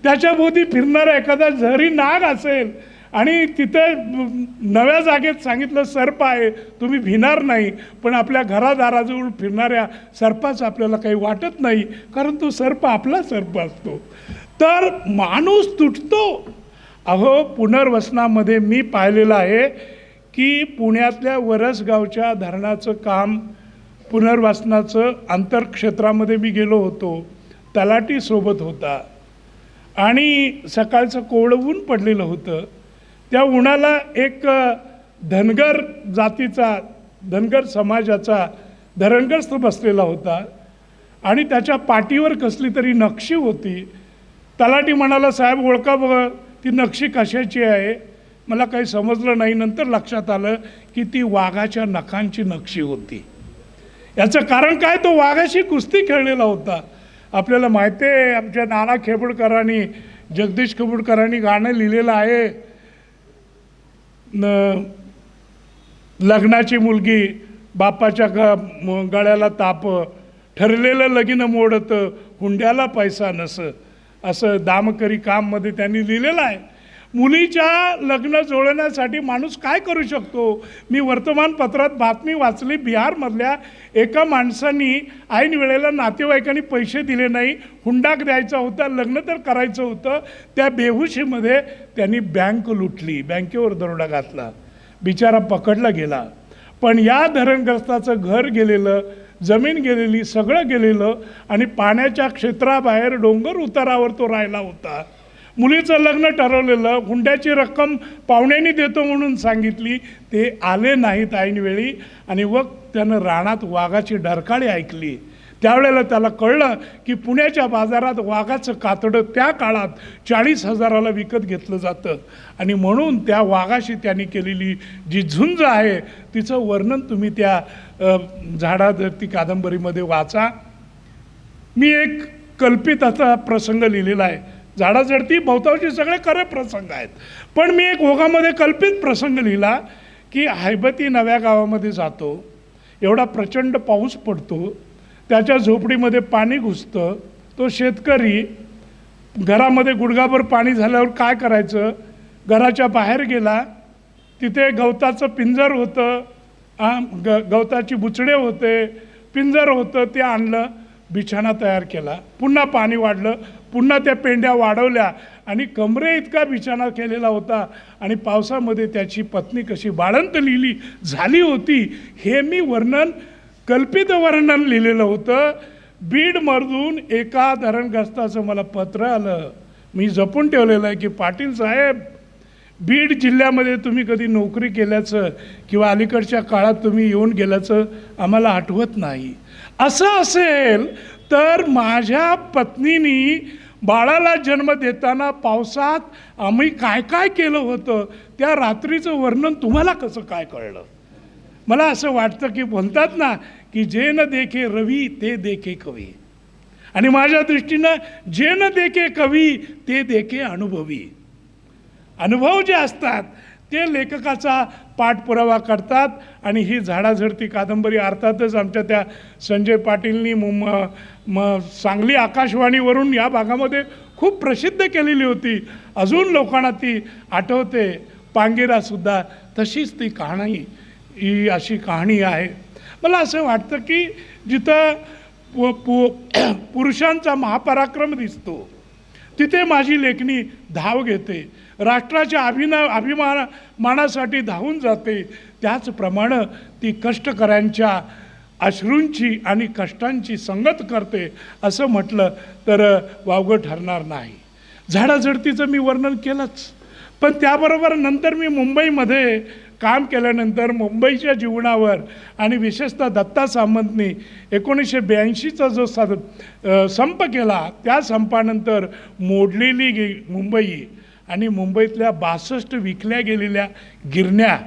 त्याच्या भोवती फिरणारा एखादा जरी नाग असेल आणि तिथे नव्या जागेत सांगितलं सर्प आहे, तुम्ही भिणार नाही, पण आपल्या घरादाराजवळ फिरणाऱ्या सर्पाचं आपल्याला काही वाटत नाही कारण तो सर्प आपला सर्प असतो. तर माणूस तुटतो. अहो, पुनर्वसनामध्ये मी पाहिलेलं आहे की पुण्यातल्या वरसगावच्या धरणाचं काम पुनर्वसनाचं आंतरक्षेत्रामध्ये मी गेलो होतो, तलाठी सोबत होता आणि सकाळचं कोवळं ऊन पडलेलं होतं. त्या उन्हाला एक धनगर जातीचा, धनगर समाजाचा धरणग्रस्त बसलेला होता आणि त्याच्या पाठीवर कसली तरी नक्षी होती. तलाठी म्हणाला, साहेब ओळखा बघ, ती नक्षी कशाची आहे मला काही समजलं नाही. नंतर लक्षात आलं की ती वाघाच्या नखांची नक्षी होती. याचं कारण काय, तो वाघाशी कुस्ती खेळलेला होता. आपल्याला माहिती आहे आमच्या नाना खेबुडकरांनी, जगदीश खेबुडकरांनी गाणं लिहिलेलं आहे, लग्नाची मुलगी बापाच्या गळ्याला ताप, ठरलेलं लगीन मोडत हुंड्याला पैसा नस, असं दामकरी काममध्ये त्यांनी लिहिलेलं आहे. मुलीच्या लग्न जुळवण्यासाठी माणूस काय करू शकतो. मी वर्तमानपत्रात बातमी वाचली, बिहारमधल्या एका माणसांनी ऐन वेळेला नातेवाईकांनी पैसे दिले नाही, हुंडा द्यायचा होता, लग्न तर करायचं होतं, त्या बेहुशीमध्ये त्यांनी बँक लुटली, बँकेवर दरोडा घातला, बिचारा पकडला गेला. पण या धरणग्रस्ताचं घर गेलेलं, जमीन गेलेली, सगळं गेलेलं आणि पाण्याच्या क्षेत्राबाहेर डोंगर उतारावर तो राहिला होता. मुलीचं लग्न ठरवलेलं, हुंड्याची रक्कम पाहुण्यांनी देतो म्हणून सांगितली, ते आले नाहीत ऐनवेळी आणि मग त्यानं रानात वाघाची डरकाळी ऐकली. त्यावेळेला त्याला कळलं की पुण्याच्या बाजारात वाघाचं कातडं त्या काळात 40,000ला विकत घेतलं जातं आणि म्हणून त्या वाघाशी त्यांनी केलेली जी झुंज आहे तिचं वर्णन तुम्ही त्या झाडाधरती कादंबरीमध्ये वाचा. मी एक कल्पित असा प्रसंग लिहिलेला आहे. झाडाझडती भोवतावचे सगळे खरे प्रसंग आहेत, पण मी एक ओघामध्ये कल्पित प्रसंग लिहिला की हैबती नव्या गावामध्ये जातो, एवढा प्रचंड पाऊस पडतो, त्याच्या झोपडीमध्ये पाणी घुसतं, तो शेतकरी घरामध्ये गुडघाभर पाणी झाल्यावर काय करायचं, घराच्या बाहेर गेला, तिथे गवताचं पिंजर होतं, गवताची बुचडे होते, पिंजर होतं, ते आणलं, बिछाना तयार केला, पुन्हा पाणी वाढलं, पुन्हा त्या पेंड्या वाढवल्या आणि कमरे इतका बिछाना केलेला होता आणि पावसामध्ये त्याची पत्नी कशी बाळंत लिहिली झाली होती हे मी वर्णन, कल्पित वर्णन लिहिलेलं होतं. बीडमधून एका धरणग्रस्ताचं मला पत्र आलं, मी जपून ठेवलेलं आहे की पाटील साहेब, बीड जिल्ह्यामध्ये तुम्ही कधी नोकरी केल्याचं किंवा अलीकडच्या काळात तुम्ही येऊन गेल्याचं आम्हाला आठवत नाही. असं असेल तर माझ्या पत्नीनी बाळाला जन्म देताना पावसात आम्ही काय काय केलं होतं त्या रात्रीचं वर्णन तुम्हाला कसं काय कळलं. मला असं वाटतं की म्हणतात ना की जे न देखे रवी ते देखे कवी, आणि माझ्या दृष्टीनं जे न देखे कवी ते देखे अनुभवी. अनुभव जे असतात ते लेखकाचा पाठपुरावा करतात आणि ही झाडाझडती कादंबरी अर्थातच आमच्या त्या संजय पाटीलनी सांगली आकाशवाणीवरून या भागामध्ये खूप प्रसिद्ध केलेली होती, अजून लोकांना ती आठवते. पांगिरासुद्धा तशीच ती कहाणी, ही अशी कहाणी आहे. मला असं वाटतं की जिथं पुरुषांचा महापराक्रम दिसतो तिथे माझी लेखणी धाव घेते, राष्ट्राच्या अभिमानासाठी धावून जाते. त्याचप्रमाणे ती कष्टकऱ्यांच्या अश्रूंची आणि कष्टांची संगत करते असं म्हटलं तर वावगं ठरणार नाही. झाडाझडतीचं मी वर्णन केलंच, पण त्याबरोबर नंतर मी मुंबईमध्ये काम केल्यानंतर मुंबईच्या जीवनावर आणि विशेषतः दत्ता सामंतनी 1982चा जो संप केला त्या संपानंतर मोडलेली मुंबई आणि मुंबईतल्या 62 विकल्या गेलेल्या गिरण्या,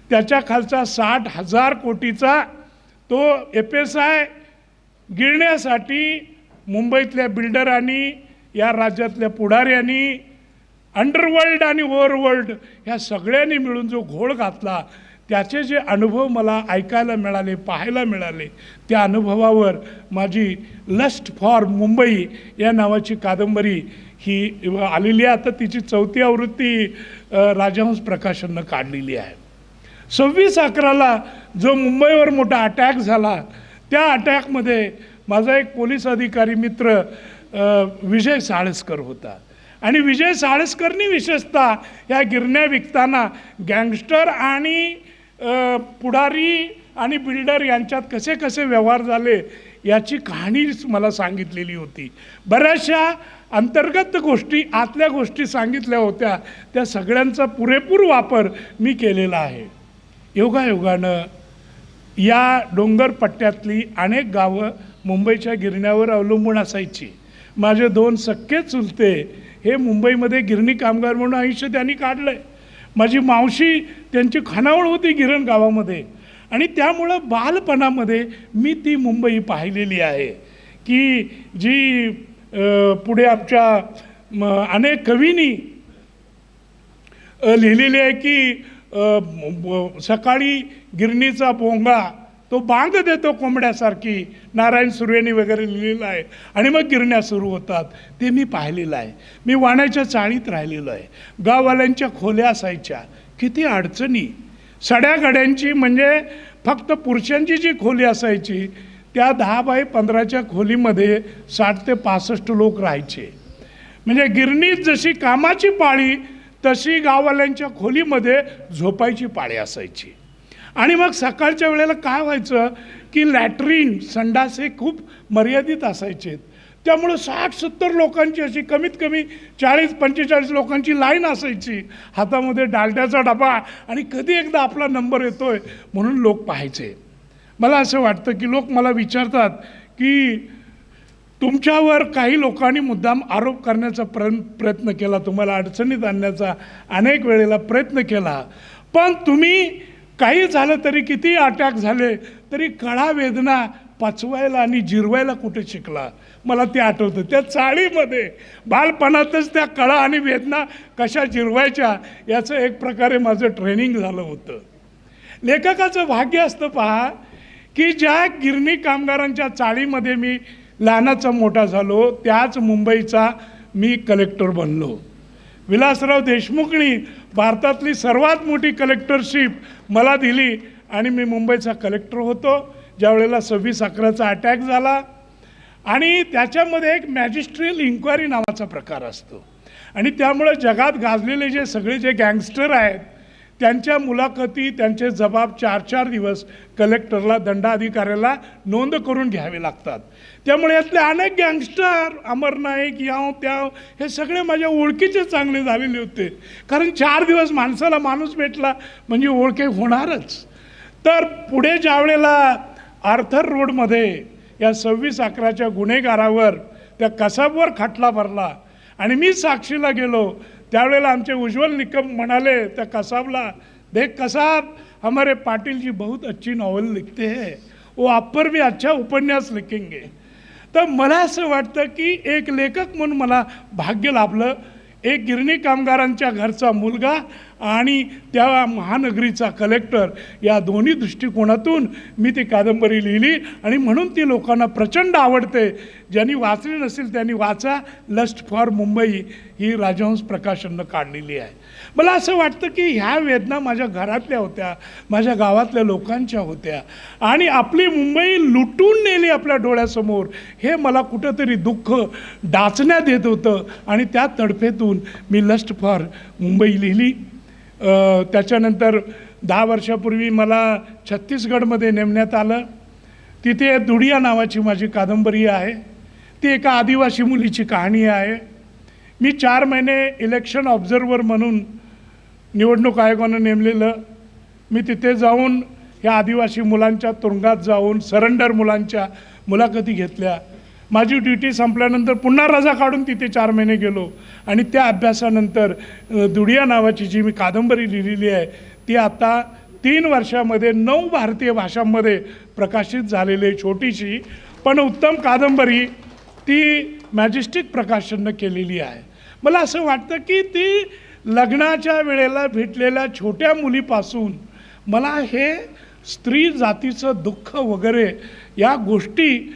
त्याच्या खालचा 60,000 कोटीचा तो FSI गिळण्यासाठी मुंबईतल्या बिल्डरांनी, या राज्यातल्या पुढाऱ्यांनी, अंडरवर्ल्ड आणि ओव्हरवर्ल्ड ह्या सगळ्यांनी मिळून जो घोळ घातला त्याचे जे अनुभव मला ऐकायला मिळाले, पाहायला मिळाले, त्या अनुभवावर माझी लस्ट फॉर मुंबई या नावाची कादंबरी ही आलेली आहे. आता तिची 4थी आवृत्ती राजहंस प्रकाशननं काढलेली आहे. 26/11ला जो मुंबईवर मोठा अटॅक झाला त्या अटॅकमध्ये माझा एक पोलीस अधिकारी मित्र विजय साळसकर होता आणि विजय साळसकरनी विशेषतः या गिरण्या विकताना गँगस्टर आणि पुढारी आणि बिल्डर यांच्यात कसे कसे व्यवहार झाले याची कहाणी मला सांगितलेली होती. बऱ्याचशा अंतर्गत गोष्टी, आतल्या गोष्टी सांगितल्या होत्या, त्या सगळ्यांचा पुरेपूर वापर मी केलेला आहे. योगायोगानं या डोंगरपट्ट्यातली अनेक गावं मुंबईच्या गिरण्यावर अवलंबून असायची. माझे 2 सख्खे चुलते हे मुंबईमध्ये गिरणी कामगार म्हणून आयुष्य त्यांनी काढलं आहे. माझी मावशी त्यांची खानावळ होती गिरण गावामध्ये आणि त्यामुळं बालपणामध्ये मी ती मुंबई पाहिलेली आहे की जी पुढे आमच्या अनेक कवींनी लिहिलेली आहे की सकाळी गिरणीचा भोंगा तो बांग देतो कोंबड्यासारखी, नारायण सुर्वेनी वगैरे लिहिलेलं आहे. आणि मग गिरण्या सुरू होतात. ते मी पाहिलेलं आहे. मी वाण्याच्या चाळीत राहिलेलो आहे. गाववाल्यांच्या खोल्या असायच्या, किती अडचणी, सड्या गड्यांची म्हणजे फक्त पुरुषांची जी खोली असायची त्या 10 बाय 15च्या खोलीमध्ये 60 ते 65 लोक राहायचे. म्हणजे गिरणीत जशी कामाची पाळी तशी गाववाल्यांच्या खोलीमध्ये झोपायची पाळी असायची. आणि मग सकाळच्या वेळेला काय व्हायचं की लॅट्रिन संडास हे खूप मर्यादित असायचे. त्यामुळं 60-70 लोकांची अशी कमीत कमी 40-45 लोकांची लाईन असायची. हातामध्ये डालड्याचा डबा आणि कधी एकदा आपला नंबर येतोय म्हणून लोक पाहायचे. मला असं वाटतं की लोक मला विचारतात की तुमच्यावर काही लोकांनी मुद्दाम आरोप करण्याचा प्रयत्न केला, तुम्हाला अडचणीत आणण्याचा अनेक वेळेला प्रयत्न केला, पण तुम्ही काही झालं तरी, किती अटॅक झाले तरी कळा वेदना पचवायला आणि जिरवायला कुठे शिकला. मला ते आठवतं त्या चाळीमध्ये बालपणातच त्या कळा आणि वेदना कशा जिरवायच्या याचं एक प्रकारे माझं ट्रेनिंग झालं होतं. लेखकाचं भाग्य असतं पहा की ज्या गिरणी कामगारांच्या चाळीमध्ये मी लहानाचा मोठा झालो त्याच मुंबईचा मी कलेक्टर बनलो. विलासराव देशमुखनी भारतातली सर्वात मोठी कलेक्टरशिप मला दिली आणि मी मुंबईचा कलेक्टर होतो ज्यावेळेला 26/11चा अटॅक झाला. आणि त्याच्यामध्ये एक मॅजिस्ट्रियल इन्क्वायरी नावाचा प्रकार असतो आणि त्यामुळे जगात गाजलेले जे सगळे जे गँगस्टर आहेत त्यांच्या मुलाखती, त्यांचे जबाब 4-4 दिवस कलेक्टरला, दंडाधिकाऱ्याला नोंद करून घ्यावे लागतात. त्यामुळे यातले अनेक गँगस्टर, अमर नाईक, याव त्याव, हे सगळे माझ्या ओळखीचे चांगले झालेले होते. कारण 4 दिवस माणसाला माणूस भेटला म्हणजे ओळखे होणारच. तर पुढे ज्यावेळेला आर्थर रोडमध्ये या 26/11च्या गुन्हेगारावर त्या कसाबवर खटला भरला आणि मी साक्षीला गेलो, त्यावेळेला आमचे उज्ज्वल निकम म्हणाले त्या कसाबला, देख कसाब, हमारे पाटिल जी बहुत अच्छी नॉवल लिखते हैं, वो आप पर भी अच्छा उपन्यास लिखेंगे. तर मला असं वाटतं की एक लेखक म्हणून मला भाग्य लाभलं. एक गिरणी कामगारांच्या घरचा मुलगा आणि त्या महानगरीचा कलेक्टर या दोन्ही दृष्टिकोनातून मी ती कादंबरी लिहिली आणि म्हणून ती लोकांना प्रचंड आवडते. ज्यांनी वाचली नसेल त्यांनी वाचा. लस्ट फॉर मुंबई ही राजहंस प्रकाशननं काढलेली आहे. मला असं वाटतं की ह्या वेदना माझ्या घरातल्या होत्या, माझ्या गावातल्या लोकांच्या होत्या आणि आपली मुंबई लुटून नेली आपल्या डोळ्यासमोर, हे मला कुठंतरी दुःख डाचण्यात येत होतं आणि त्या तडफेतून मी लस्ट फॉर मुंबई लिहिली. त्याच्यानंतर 10 वर्षापूर्वी मला छत्तीसगडमध्ये नेमण्यात आलं. तिथे दुडिया नावाची माझी कादंबरी आहे. ती एका आदिवासी मुलीची कहाणी आहे. मी 4 महिने इलेक्शन ऑब्झर्वर म्हणून निवडणूक आयोगानं नेमलेलं. मी तिथे जाऊन ह्या आदिवासी मुलांच्या तुरुंगात जाऊन सरेंडर मुलांच्या मुलाखती घेतल्या. माझी ड्युटी संपल्यानंतर पुन्हा रजा काढून तिथे 4 महिने गेलो आणि त्या अभ्यासानंतर दुडिया नावाची जी मी कादंबरी लिहिलेली आहे ती आता 3 वर्षामध्ये 9 भारतीय भाषांमध्ये प्रकाशित झालेली छोटीशी पण उत्तम कादंबरी ती मॅजेस्टिक प्रकाशननं केलेली आहे. मला असं वाटतं की ती लग्नाच्या वेळेला भेटलेल्या छोट्या मुलीपासून मला हे स्त्री जातीचं दुःख वगैरे या गोष्टी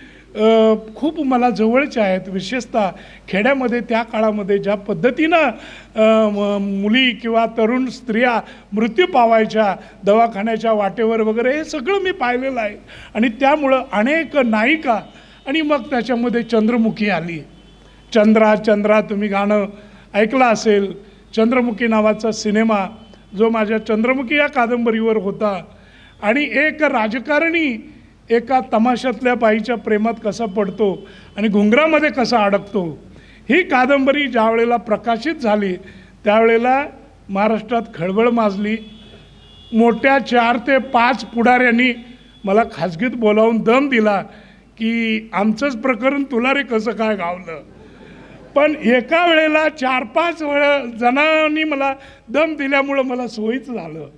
खूप मला जवळच्या आहेत. विशेषतः खेड्यामध्ये त्या काळामध्ये ज्या पद्धतीनं मुली किंवा तरुण स्त्रिया मृत्यू पावायच्या दवाखान्याच्या वाटेवर वगैरे हे सगळं मी पाहिलेलं आहे. आणि त्यामुळं अनेक नायिका आणि मग त्याच्यामध्ये चंद्रमुखी आली. चंद्रा चंद्रा तुम्ही गाणं ऐकलं असेल. चंद्रमुखी नावाचा सिनेमा जो माझ्या चंद्रमुखी या कादंबरीवर होता. आणि एक राजकारणी एका तमाशातल्या बाईच्या प्रेमात कसा पडतो आणि घुंगरामध्ये कसा अडकतो, ही कादंबरी ज्या वेळेला प्रकाशित झाली त्यावेळेला महाराष्ट्रात खळबळ माजली. मोठ्या 4 ते 5 पुढाऱ्यांनी मला खाजगीत बोलावून दम दिला की आमचंच प्रकरण तुला रे कसं काय गावलं. पण एका वेळेला 4-5 जणांनी मला दम दिल्यामुळं मला सोयीचं झालं.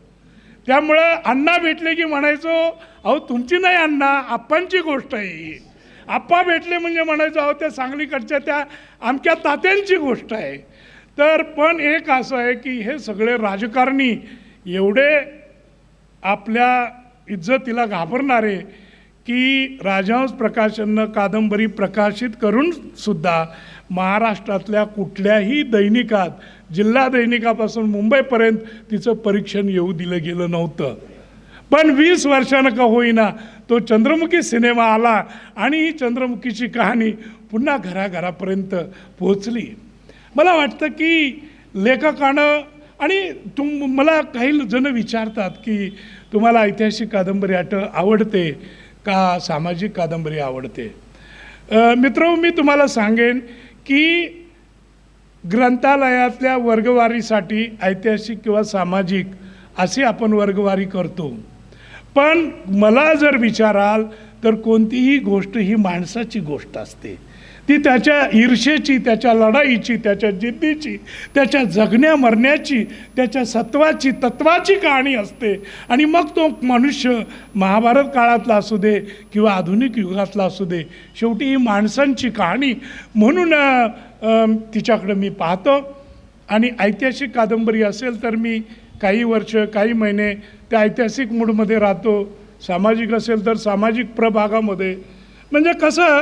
त्यामुळं अण्णा भेटले की म्हणायचो, अहो तुमची नाही अण्णा, आप्पांची गोष्ट आहे ही. आप्पा भेटले म्हणजे म्हणायचो, अहो त्या सांगलीकडच्या त्या आमच्या तात्यांची गोष्ट आहे. तर पण एक असं आहे की हे सगळे राजकारणी एवढे आपल्या इज्जतीला घाबरणारे की राजहंस प्रकाशननं कादंबरी प्रकाशित करून सुद्धा महाराष्ट्रातल्या कुठल्याही दैनिकात, जिल्हा दैनिकापासून मुंबईपर्यंत तिचं परीक्षण येऊ दिलं गेलं नव्हतं. पण 20 वर्षानं का होईना तो चंद्रमुखी सिनेमा आला आणि ही चंद्रमुखीची कहाणी पुन्हा घराघरापर्यंत पोहोचली. मला वाटतं की लेखकानं आणि मला काही जण विचारतात की तुम्हाला ऐतिहासिक कादंबरी आवडते का सामाजिक कादंबरी आवडते. मित्रहो, मी तुम्हाला सांगेन की ग्रंथालयातल्या वर्गवारीसाठी ऐतिहासिक किंवा सामाजिक अशी आपण वर्गवारी करतो. पण मला जर विचाराल तर कोणतीही गोष्ट ही माणसाची गोष्ट असते. ती त्याच्या ईर्षेची, त्याच्या लढाईची, त्याच्या जिद्दीची, त्याच्या जगण्या मरण्याची, त्याच्या सत्वाची तत्वाची कहाणी असते. आणि मग तो मनुष्य महाभारत काळातला असू दे किंवा आधुनिक युगातला असू दे, शेवटी ही माणसांची कहाणी म्हणून तिच्याकडं मी पाहतो. आणि ऐतिहासिक कादंबरी असेल तर मी काही वर्ष, काही महिने त्या ऐतिहासिक मूडमध्ये राहतो. सामाजिक असेल तर सामाजिक प्रभागामध्ये. म्हणजे कसं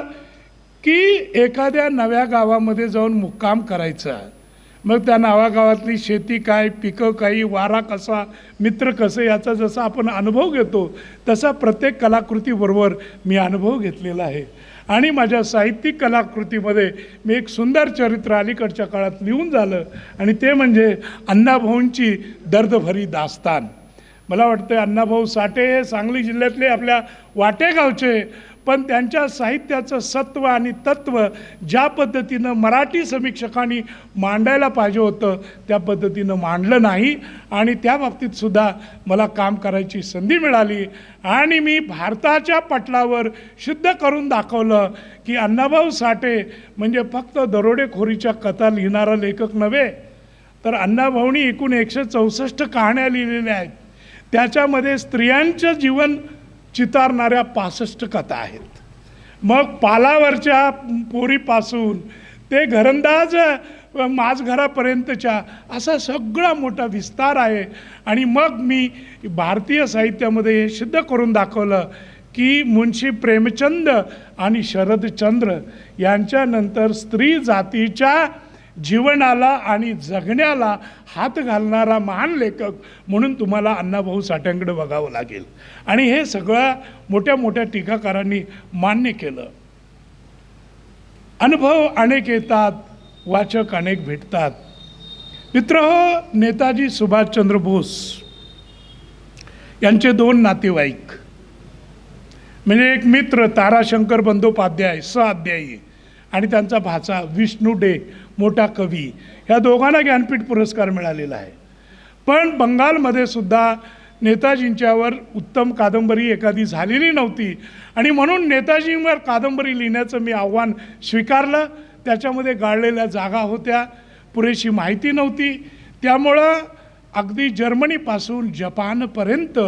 की एखाद्या नव्या गावामध्ये जाऊन मुक्काम करायचा, मग त्या नव्या गावातली शेती काय, पिकं काही, वारा कसा, मित्र कसे, याचा जसा आपण अनुभव घेतो तसा प्रत्येक कलाकृतीबरोबर मी अनुभव घेतलेला आहे. आणि माझ्या साहित्यिक कलाकृतीमध्ये मी एक सुंदर चरित्र अलीकडच्या काळात लिहून झालं आणि ते म्हणजे अण्णाभाऊंची दर्दभरी दास्तान. मला वाटतं अण्णाभाऊ साठे हे सांगली जिल्ह्यातले आपल्या वाटेगावचे, पण त्यांच्या साहित्याचं सत्व आणि तत्त्व ज्या पद्धतीनं मराठी समीक्षकांनी मांडायला पाहिजे होतं त्या पद्धतीनं मांडलं नाही. आणि त्या बाबतीतसुद्धा मला काम करायची संधी मिळाली आणि मी भारताच्या पटलावर सिद्ध करून दाखवलं की अण्णाभाऊ साठे म्हणजे फक्त दरोडेखोरीच्या कथा लिहिणारा लेखक नव्हे, तर अण्णाभाऊंनी एकूण 164 कहाण्या लिहिलेल्या आहेत. त्याच्यामध्ये स्त्रियांचं जीवन चितारणाऱ्या 65 कथा आहेत. मग पालावरच्या पोरीपासून ते घरंदाज माझघरापर्यंतच्या असा सगळा मोठा विस्तार आहे. आणि मग मी भारतीय साहित्यामध्ये हे सिद्ध करून दाखवलं की मुंशी प्रेमचंद आणि शरदचंद्र यांच्यानंतर स्त्री जातीच्या जीवनाला आणि जगण्याला हात घालणारा महान लेखक म्हणून तुम्हाला अण्णाभाऊ साठ्यांकडे बघावं लागेल. आणि हे सगळ्या मोठ्या मोठ्या टीकाकारांनी मान्य केलं. अनुभव अनेक येतात, वाचक अनेक भेटतात. मित्रहो, नेताजी सुभाषचंद्र बोस यांचे 2 नातेवाईक म्हणजे एक मित्र ताराशंकर बंदोपाध्याय सहअध्यायी आणि त्यांचा भाचा विष्णू डे मोठा कवी, ह्या दोघांना ज्ञानपीठ पुरस्कार मिळालेला आहे. पण बंगालमध्ये सुद्धा नेताजींच्यावर उत्तम कादंबरी एखादी झालेली नव्हती आणि म्हणून नेताजींवर कादंबरी लिहिण्याचं मी आव्हान स्वीकारलं. त्याच्यामध्ये गाळलेल्या जागा होत्या, पुरेशी माहिती नव्हती. त्यामुळं अगदी जर्मनीपासून जपानपर्यंत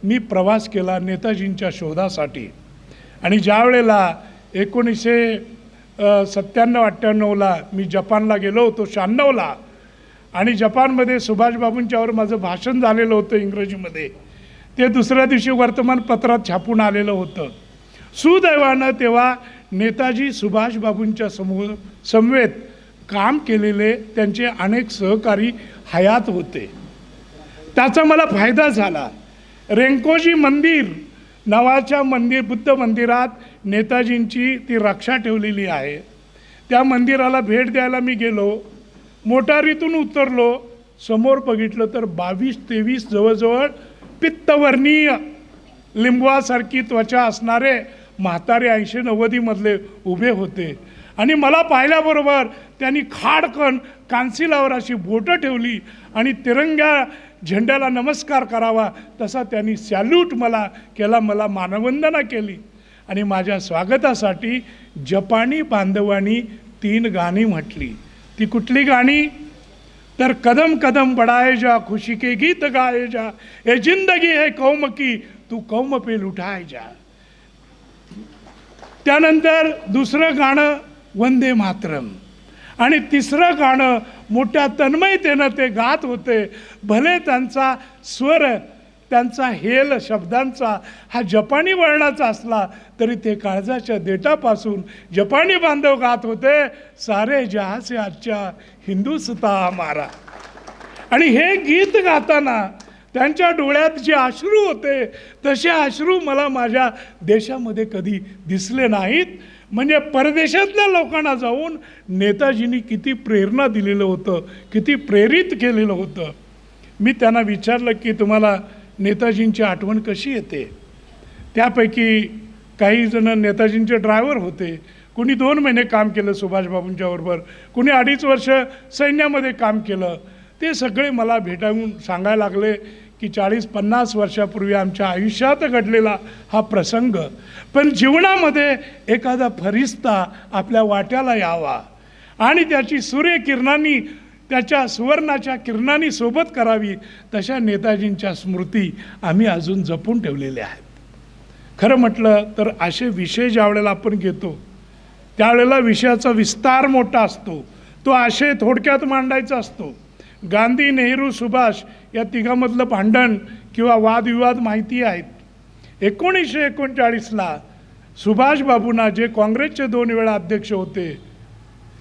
मी प्रवास केला नेताजींच्या शोधासाठी. आणि ज्या वेळेला 1997-98ला मी जपानला गेलो होतो, 96ला, आणि जपानमध्ये सुभाषबाबूंच्यावर माझं भाषण झालेलं होतं इंग्रजीमध्ये. ते दुसऱ्या दिवशी वर्तमानपत्रात छापून आलेलं होतं. सुदैवानं तेव्हा नेताजी सुभाषबाबूंच्या समवेत काम केलेले त्यांचे अनेक सहकारी हयात होते. त्याचा मला फायदा झाला. रेंकोजी मंदिर नावाच्या बुद्ध मंदिरात नेताजींची ती रक्षा ठेवलेली आहे. त्या मंदिराला भेट द्यायला मी गेलो. मोटारीतून उतरलो, समोर बघितलं तर 22-23 जवळजवळ पित्तवर्णीय लिंबवासारखी त्वचा असणारे म्हातारे 80-90मधले उभे होते. आणि मला पाहिल्याबरोबर त्यांनी खाडकन कान्सिलावर अशी बोटं ठेवली आणि तिरंग्या झेंड्याला नमस्कार करावा तसा त्यांनी सॅल्यूट मला केला, मला मानवंदना केली. आणि माझ्या स्वागतासाठी जपानी बांधवांनी 3 गाणी म्हटली. ती कुठली गाणी? तर कदम कदम बढ़ाए जा, खुशी के गीत गाए जा, ये जिंदगी है कौम की, तू कौम पे लुटाए जा. त्यानंतर दुसरं गाणं वंदे मातरम, आणि तिसरं गाणं मोठ्या तन्मयतेनं ते गात होते. भले त्यांचा स्वर, त्यांचा हेल शब्दांचा हा जपानी वर्णाचा असला तरी ते काळजाच्या देठापासून जपानी बांधव गात होते, सारे जहां से अच्छा हिंदुस्तान हमारा. आणि हे गीत गाताना त्यांच्या डोळ्यात जे अश्रू होते तसे अश्रू मला माझ्या देशामध्ये कधी दिसले नाहीत. म्हणजे परदेशातल्या लोकांना जाऊन नेताजींनी किती प्रेरणा दिलेलं होतं, किती प्रेरित केलेलं होतं. मी त्यांना विचारलं की तुम्हाला नेताजींची आठवण कशी येते? त्यापैकी काही जण नेताजींचे ड्रायव्हर होते. कुणी 2 महिने काम केलं सुभाषबाबूंच्या बरोबर, कुणी 2.5 वर्ष सैन्यामध्ये काम केलं. ते सगळे मला भेटावून सांगायला लागले की 40-50 वर्षापूर्वी आमच्या आयुष्यात घडलेला हा प्रसंग, पण जीवनामध्ये एखादा फरिश्ता आपल्या वाट्याला यावा आणि त्याची सूर्यकिरणांनी, त्याच्या सुवर्णाच्या किरणांनी सोबत करावी, तशा नेताजींच्या स्मृती आम्ही अजून जपून ठेवलेल्या आहेत. खरं म्हटलं तर असे विषय ज्या वेळेला आपण घेतो त्यावेळेला विषयाचा विस्तार मोठा असतो, तो आशय थोडक्यात मांडायचा असतो. गांधी, नेहरू, सुभाष या तिघांमधलं भांडण किंवा वादविवाद माहिती आहेत. 1939ला सुभाषबाबूंना, जे काँग्रेसचे 2 वेळा अध्यक्ष होते,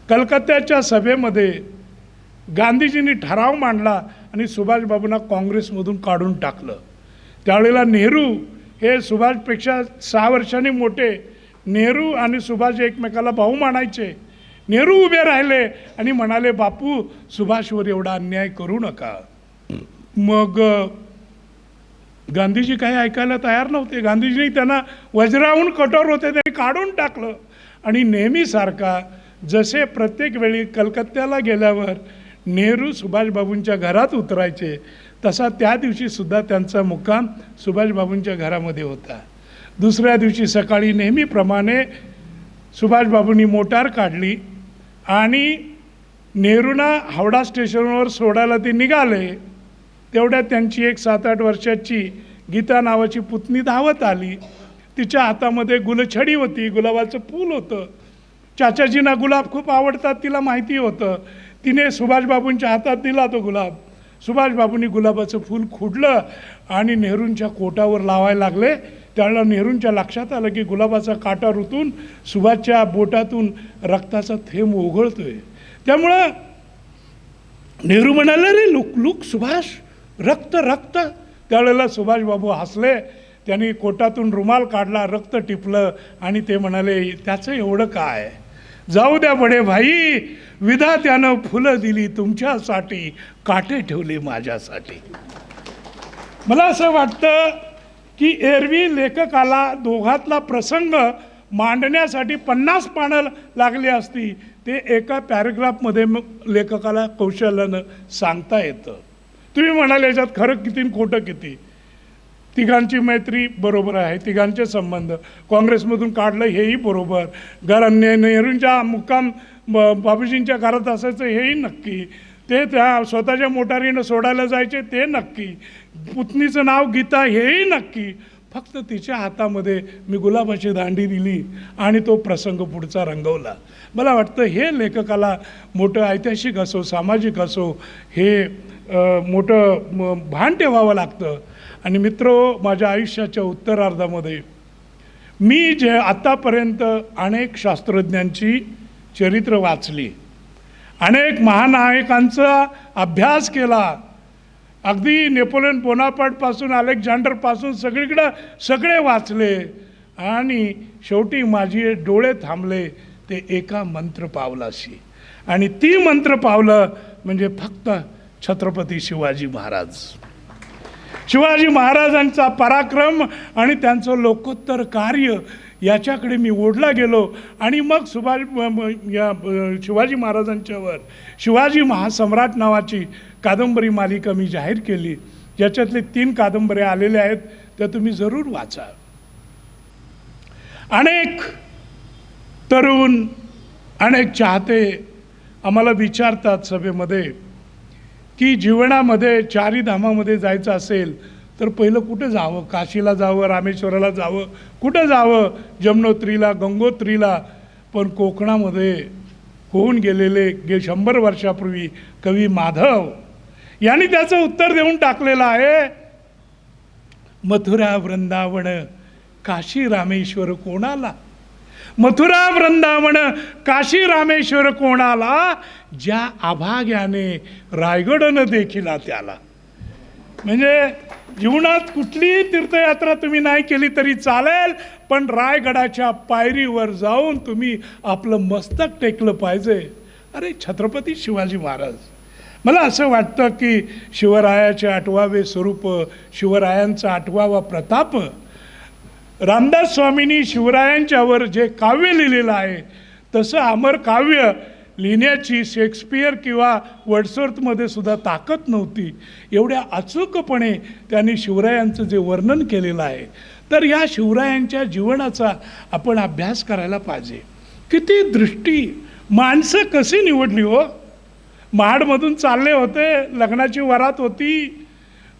कलकत्त्याच्या सभेमध्ये गांधीजींनी ठराव मांडला आणि सुभाषबाबूंना काँग्रेसमधून काढून टाकलं. त्यावेळेला नेहरू हे सुभाषपेक्षा 6 वर्षांनी मोठे, नेहरू आणि सुभाष एकमेकाला भाऊ मानायचे. नेहरू उभे राहिले आणि म्हणाले, बापू सुभाषवर एवढा अन्याय करू नका. मग गांधीजी काही ऐकायला तयार नव्हते. गांधीजींनी त्यांना वज्राहून कठोर होते, त्यांनी काढून टाकलं. आणि नेहमीसारखा जसे प्रत्येक वेळी कलकत्त्याला गेल्यावर नेहरू सुभाषबाबूंच्या घरात उतरायचे, तसा त्या दिवशीसुद्धा त्यांचा मुक्काम सुभाषबाबूंच्या घरामध्ये होता. दुसऱ्या दिवशी सकाळी नेहमीप्रमाणे सुभाषबाबूंनी मोटार काढली आणि नेहरूंना हावडा स्टेशनवर सोडायला ते निघाले. तेवढ्यात त्यांची एक 7-8 वर्षाची गीता नावाची पुतणी धावत आली. तिच्या हातामध्ये गुलछडी होती, गुलाबाचं फूल होतं. चाचाजींना गुलाब खूप आवडतात, तिला माहिती होतं. तिने सुभाषबाबूंच्या हातात दिला तो गुलाब. सुभाषबाबूंनी गुलाबाचं फूल खुडलं आणि नेहरूंच्या कोटावर लावायला लागले. त्यावेळेला नेहरूंच्या लक्षात आलं की गुलाबाचा काटा रुतून सुभाषच्या बोटातून रक्ताचा थेंब ओघळतोय. त्यामुळं नेहरू म्हणाले, रे लुक लुक सुभाष, रक्त रक्त. त्यावेळेला सुभाषबाबू हसले. त्यांनी कोटातून रुमाल काढला, रक्त टिपलं आणि ते म्हणाले, त्याचं एवढं काय, जाऊ द्या बडे भाई, विधात्यानं फुलं दिली तुमच्यासाठी, काटे ठेवले माझ्यासाठी. मला असं वाटतं की एरवी लेखकाला दोघातला प्रसंग मांडण्यासाठी 50 पानं लागली असती, ते एका पॅरेग्राफमध्ये लेखकाला कौशल्यानं सांगता येतं. तुम्ही म्हणाले याच्यात खरं किती आणि खोटं किती. तिघांची मैत्री बरोबर आहे, तिघांचे संबंध, काँग्रेसमधून काढलं हेही बरोबर, नेहरूंच्या मुक्काम बाबूजींच्या घरात असायचं हेही नक्की, ते त्या स्वतःच्या मोटारीनं सोडायला जायचे ते नक्की, पुतणीचं नाव गीता हेही नक्की. फक्त तिच्या हातामध्ये मी गुलाबाची दांडी दिली आणि तो प्रसंग पुढचा रंगवला. मला वाटतं हे लेखकाला मोठं ऐतिहासिक असो सामाजिक असो हे मोठं भान ठेवावं लागतं. आणि मित्रो, माझ्या आयुष्याच्या उत्तरार्धामध्ये मी जे आत्तापर्यंत अनेक शास्त्रज्ञांची चरित्र वाचली, अनेक महानायकांचा अभ्यास केला, अगदी नेपोलियन बोनापार्टपासून अलेक्झांडरपासून सगळीकडं सगळे वाचले, आणि शेवटी माझी डोळे थांबले ते एका मंत्र पावलाशी. आणि ती मंत्र पावलं म्हणजे फक्त छत्रपती शिवाजी महाराज. शिवाजी महाराजांचा पराक्रम आणि त्यांचं लोकोत्तर कार्य याच्याकडे मी ओढला गेलो. आणि मग शिवाजी महाराजांच्यावर शिवाजी महासम्राट नावाची कादंबरी मालिका मी जाहीर केली, ज्याच्यातले 3 कादंबऱ्या आलेल्या आहेत, त्या तुम्ही जरूर वाचा. अनेक तरुण अनेक चाहते आम्हाला विचारतात सभेमध्ये की जीवनामध्ये चारी धामामध्ये जायचं असेल तर पहिलं कुठं जावं, काशीला जावं, रामेश्वराला जावं, कुठं जावं, जमुनोत्रीला, गंगोत्रीला. पण कोकणामध्ये होऊन गेलेले 100 वर्षापूर्वी कवी माधव यांनी त्याचं उत्तर देऊन टाकलेलं आहे, मथुरा वृंदावन काशी रामेश्वर कोणाला. मथुरा वृंदावन काशी रामेश्वर कोणाला, ज्या अभाग्याने रायगडनं देखिला त्याला. म्हणजे जीवनात कुठलीही तीर्थयात्रा तुम्ही नाही केली तरी चालेल, पण रायगडाच्या पायरीवर जाऊन तुम्ही आपलं मस्तक टेकलं पाहिजे. अरे छत्रपती शिवाजी महाराज, मला असं वाटतं की शिवरायाचे 8वावे स्वरूप, शिवरायांचा 8वावा प्रताप, रामदास स्वामींनी शिवरायांच्यावर जे काव्य लिहिलेलं आहे तसं अमर काव्य लिहिण्याची शेक्सपियर किंवा वर्ड्सवर्थमध्ये सुद्धा ताकद नव्हती. एवढ्या अचूकपणे त्यांनी शिवरायांचं जे वर्णन केलेलं आहे, तर या शिवरायांच्या जीवनाचा आपण अभ्यास करायला पाहिजे. किती दृष्टी, माणसं कशी निवडली हो. महाडमधून चालले होते, लग्नाची वरात होती,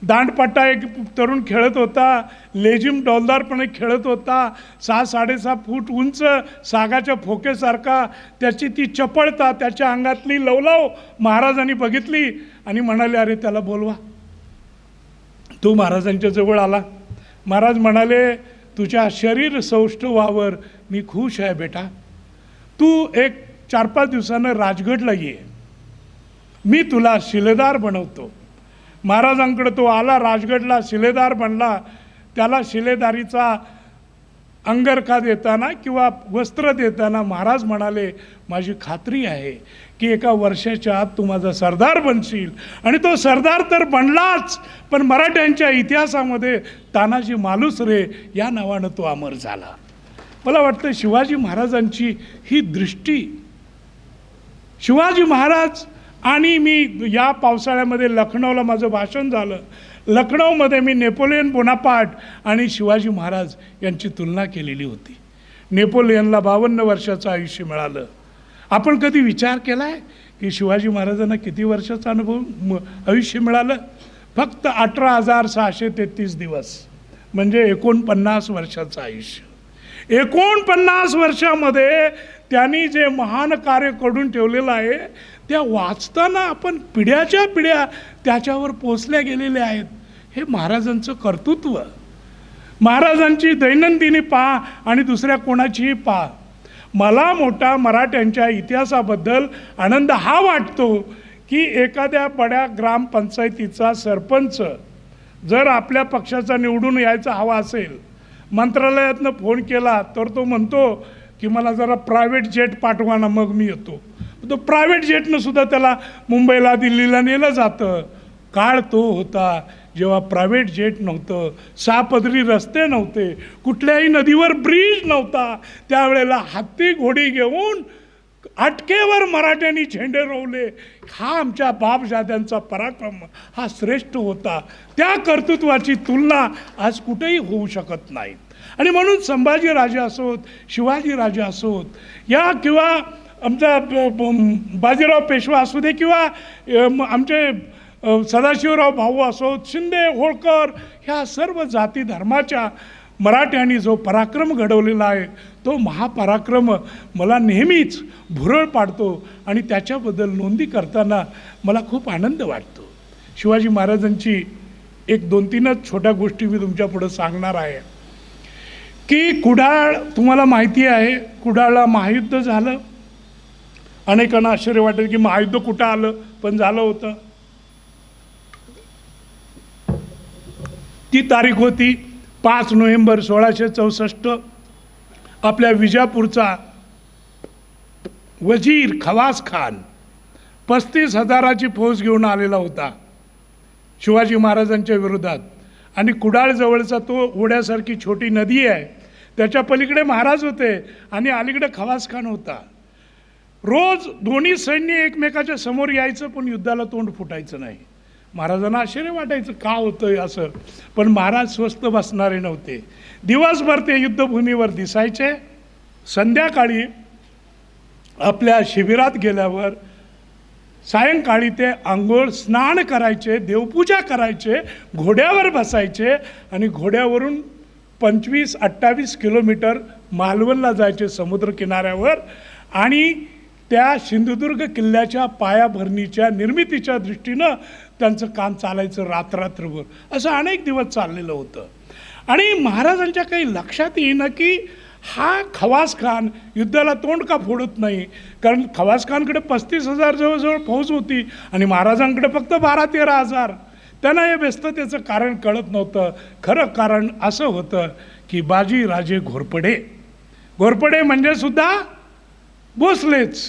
दांडपट्टा एक तरुण खेळत होता, लेझिम डौलदारपणे खेळत होता, 6-6.5 फूट उंच, सागाच्या फोकेसारखा, त्याची ती चपळता, त्याच्या अंगातली लवलव महाराजांनी बघितली आणि म्हणाले, अरे त्याला बोलवा. तो महाराजांच्या जवळ आला. महाराज म्हणाले, तुझ्या शरीर सौष्ठवावर मी खुश आहे बेटा, तू एक 4-5 दिवसानं राजगडला ये, मी तुला शिलेदार बनवतो. महाराजांकडे तो आला, राजगडला शिलेदार बनला. त्याला शिलेदारीचा अंगरखा देताना किंवा वस्त्र देताना महाराज म्हणाले, माझी खात्री आहे की 1 वर्षाच्या आत तू माझा सरदार बनशील. आणि तो सरदार तर बनलाच, पण मराठ्यांच्या इतिहासामध्ये तानाजी मालुसरे या नावानं तो अमर झाला. मला वाटतं शिवाजी महाराजांची ही दृष्टी, शिवाजी महाराज. आणि मी या पावसाळ्यामध्ये लखनौला माझं भाषण झालं. लखनौमध्ये मी नेपोलियन बोनापार्ट आणि शिवाजी महाराज यांची तुलना केलेली होती. नेपोलियनला 52 वर्षाचं आयुष्य मिळालं. आपण कधी विचार केला आहे की शिवाजी महाराजांना किती वर्षाचं आयुष्य मिळालं? फक्त 18,633 दिवस, म्हणजे 49 वर्षाचं आयुष्य. 49 वर्षामध्ये त्यांनी जे महान कार्य करून ठेवलेलं आहे, त्या वाचताना आपण पिढ्याच्या पिढ्या त्याच्यावर पोचल्या गेलेल्या आहेत. हे महाराजांचं कर्तृत्व. महाराजांची दैनंदिनी पहा आणि दुसऱ्या कोणाचीही पहा. मला मोठा मराठ्यांच्या इतिहासाबद्दल आनंद हा वाटतो की एखाद्या बड्या ग्रामपंचायतीचा सरपंच जर आपल्या पक्षाचा निवडून यायचा हवा असेल, मंत्रालयातनं फोन केला तर तो म्हणतो की मला जरा प्रायव्हेट जेट पाठवा ना, मग मी येतो. तो प्रायव्हेट जेटनं सुद्धा त्याला मुंबईला, दिल्लीला नेलं जातं. काळ तो होता जेव्हा प्रायव्हेट जेट नव्हतं, 6 पदरी रस्ते नव्हते, कुठल्याही नदीवर ब्रिज नव्हता. त्यावेळेला हत्ती घोडी घेऊन अटकेवर मराठ्यांनी झेंडे रोवले. हा आमच्या बापजाद्यांचा पराक्रम हा श्रेष्ठ होता. त्या कर्तृत्वाची तुलना आज कुठेही होऊ शकत नाही. आणि म्हणून संभाजी राजे असोत, शिवाजी राजे असोत, या किंवा आमचा बाजीराव पेशवा असू दे, किंवा आमचे सदाशिवराव भाऊ असोत, शिंदे, होळकर, ह्या सर्व जाती धर्माच्या मराठ्यांनी जो पराक्रम घडवलेला आहे, तो महापराक्रम मला नेहमीच भुरळ पाडतो आणि त्याच्याबद्दल नोंदी करताना मला खूप आनंद वाटतो. शिवाजी महाराजांची 1-2-3च छोट्या गोष्टी मी तुमच्या पुढं सांगणार आहे. की कुडाळ, तुम्हाला माहिती आहे, कुडाळला महायुद्ध झालं. अनेकांना आश्चर्य वाटेल की महायुद्ध कुठं आलं, पण झालं होतं. ती तारीख होती 5 नोव्हेंबर 1664. आपल्या विजापूरचा वजीर खवास खान 35,000ची फौज घेऊन आलेला होता शिवाजी महाराजांच्या विरोधात. आणि कुडाळ जवळचा तो ओढ्यासारखी छोटी नदी आहे, त्याच्या पलीकडे महाराज होते आणि अलीकडे खवास खान होता. रोज दोन्ही सैन्य एकमेकाच्या समोर यायचं, पण युद्धाला तोंड फुटायचं नाही. महाराजांना आश्चर्य वाटायचं का होतं असं, पण महाराज स्वस्थ बसणारे आपल्या शिबिरात गेल्यावर सायंकाळी ते आंघोळ स्नान करायचे, देवपूजा करायचे, घोड्यावर बसायचे आणि घोड्यावरून 25-28 किलोमीटर मालवणला जायचे समुद्र किनाऱ्यावर आणि त्या सिंधुदुर्ग किल्ल्याच्या पायाभरणीच्या निर्मितीच्या दृष्टीनं त्यांचं काम चालायचं रात्रभर. असं अनेक दिवस चाललेलं होतं. आणि महाराजांच्या काही लक्षात येईना की हा खवास खान युद्धाला तोंड का फोडत नाही, कारण खवास खानकडे 35,000 जवळजवळ फौज होती आणि महाराजांकडे फक्त 12-13,000. त्यांना हे व्यस्ततेचं कारण कळत नव्हतं. खरं कारण असं होतं की बाजीराजे घोरपडे म्हणजे सुद्धा भोसलेच.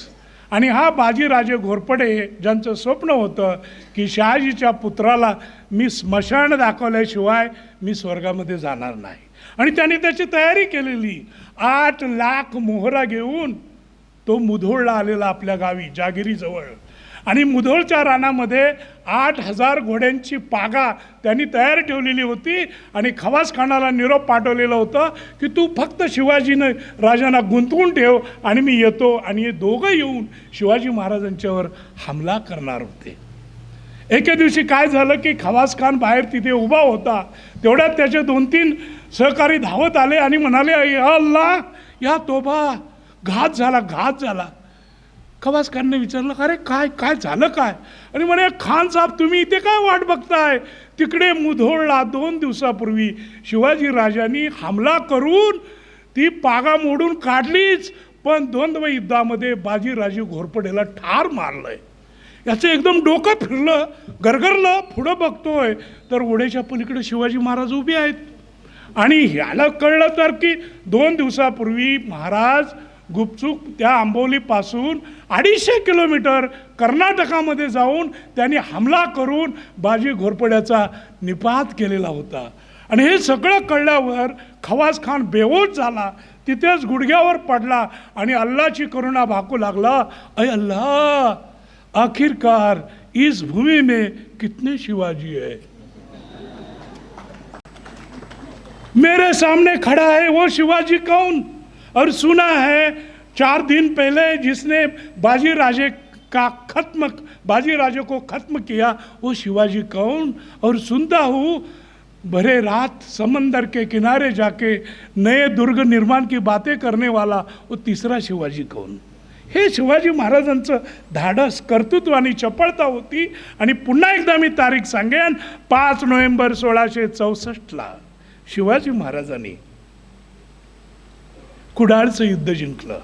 आणि हा बाजीराजे घोरपडे ज्यांचं स्वप्न होतं की शहाजीच्या पुत्राला मी स्मशान दाखवल्याशिवाय मी स्वर्गामध्ये जाणार नाही, आणि त्याने त्याची तयारी केलेली. 8 लाख मोहरा घेऊन तो मुधोळला आलेला आपल्या गावी जागिरीजवळ, आणि मुधोळच्या रानामध्ये 8,000 घोड्यांची पागा त्यांनी तयार ठेवलेली होती आणि खवास खानाला निरोप पाठवलेलं होतं की तू फक्त शिवाजीनं राजांना गुंतवून ठेव आणि मी येतो. आणि हे दोघं येऊन शिवाजी महाराजांच्यावर हमला करणार होते. एके दिवशी काय झालं की खवास खान बाहेर तिथे उभा होता, तेवढ्यात त्याचे 2-3 सहकारी धावत आले आणि म्हणाले, या अल्लाह, या तोबा, घात झाला. खवास खानने विचारलं, अरे काय झालं काय? आणि म्हणे, खान साहेब तुम्ही इथे काय वाट बघताय? तिकडे मुधोळला 2 दिवसापूर्वी शिवाजी राजांनी हमला करून ती पागा मोडून काढलीच, पण द्वंद्व युद्धामध्ये बाजीराजे घोरपडेला ठार मारलंय. याचं एकदम डोकं फिरलं, गरगरलं. पुढं बघतोय तर ओढ्याच्या पलीकडे शिवाजी महाराज उभे आहेत. आणि ह्याला कळलं तर की 2 दिवसापूर्वी महाराज गुपचूप त्या आंबोलीपासून 250 किलोमीटर कर्नाटकामध्ये जाऊन त्यांनी हमला करून बाजी घोरपड्याचा निपात केलेला होता. आणि हे सगळं कळल्यावर खवास खान बेहोश झाला, तिथेच गुडघ्यावर पडला आणि अल्लाची करुणा भाकू लागला, अय अल्लाह, आखिरकार इस भूमि में कितने शिवाजी है, मेरे सामने खड़ा है वो शिवाजी कौन? और सुना है 4 दिन पहले जिसने बाजीराजे को खत्म किया वो शिवाजी कौन? और सुनता हूँ भरे रात समंदर के किनारे जाके नए दुर्ग निर्माण की बातें करने वाला वो तीसरा शिवाजी कौन? हे शिवाजी महाराजांचं धाडस, कर्तृत्व आणि चपळता होती. आणि पुन्हा एकदा मी तारीख सांगेन, 5 नोव्हेंबर 1664ला शिवाजी महाराजांनी कुडाळचं युद्ध जिंकलं.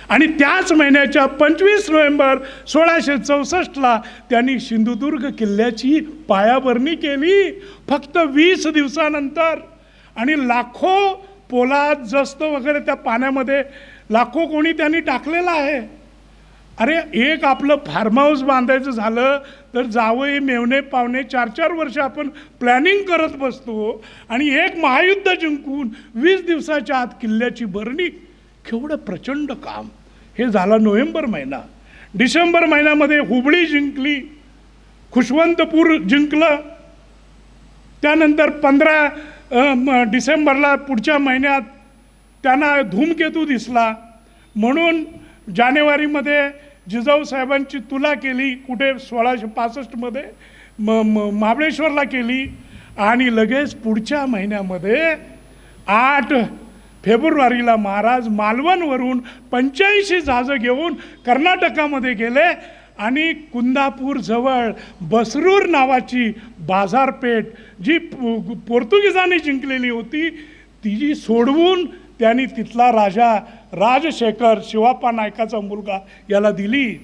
आणि त्याच महिन्याच्या 25 नोव्हेंबर 1664ला त्यांनी सिंधुदुर्ग किल्ल्याची पायाभरणी केली, फक्त 20 दिवसानंतर. आणि लाखो पोलाद, जस्त वगैरे त्या पाण्यामध्ये लाखो कोणी त्यांनी टाकलेला आहे. अरे एक आपलं फार्म हाऊस बांधायचं झालं तर जावई मेवणे पावणे 4-4 वर्ष आपण प्लॅनिंग करत बसतो, आणि एक महायुद्ध जिंकून 20 दिवसाच्या आत किल्ल्याची भरणी, केवढं प्रचंड काम. हे झालं नोव्हेंबर महिना. डिसेंबर महिन्यामध्ये हुबळी जिंकली, खुशवंतपूर जिंकलं. त्यानंतर 15 डिसेंबरला पुढच्या महिन्यात त्यांना धूमकेतू दिसला, म्हणून जानेवारीमध्ये जिजाऊ साहेबांची तुला केली, कुठे 1665मध्ये महाबळेश्वरला केली. आणि लगेच पुढच्या महिन्यामध्ये 8 फेब्रुवारीला महाराज मालवणवरून 85 जहाजं घेऊन कर्नाटकामध्ये गेले आणि कुंदापूर जवळ बसरूर नावाची बाजारपेठ जी पोर्तुगीजांनी जिंकलेली होती ती सोडवून त्यांनी तिथला राजा राजशेखर शिवाप्पा नायकाचा मुलगा याला दिली.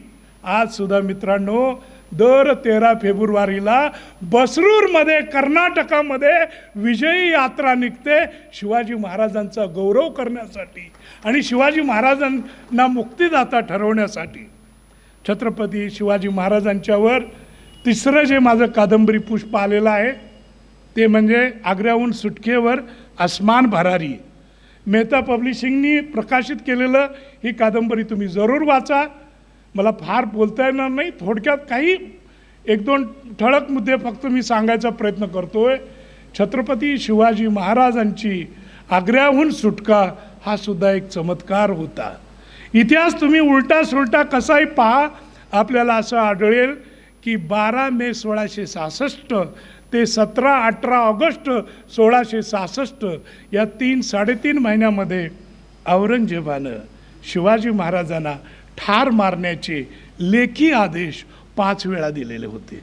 आज सुद्धा मित्रांनो दर 13 फेब्रुवारीला बसरूरमध्ये कर्नाटकामध्ये विजयी यात्रा निघते शिवाजी महाराजांचा गौरव करण्यासाठी आणि शिवाजी महाराजांना मुक्तिदाता ठरवण्यासाठी. छत्रपती शिवाजी महाराजांच्यावर तिसरं जे माझं कादंबरी पुष्प आलेलं आहे ते म्हणजे आग्र्याहून सुटकेवर आसमान भरारी. मेहता पब्लिशिंगनी प्रकाशित केलेलं ही कादंबरी तुम्ही जरूर वाचा. मला फार बोलता येणार नाही, थोडक्यात काही 1-2 ठळक मुद्दे फक्त मी सांगायचा प्रयत्न करतोय. छत्रपती शिवाजी महाराजांची आग्र्याहून सुटका हा सुद्धा एक चमत्कार होता. इतिहास तुम्ही उलटा सुलटा कसाही पहा, आपल्याला असं आढळेल की 12 मे 1666 ते 17-18 ऑगस्ट 1666 या 3-3.5 महिन्यामध्ये औरंगजेबानं शिवाजी महाराजांना ठार मारण्याचे लेखी आदेश 5 वेळा दिलेले होते.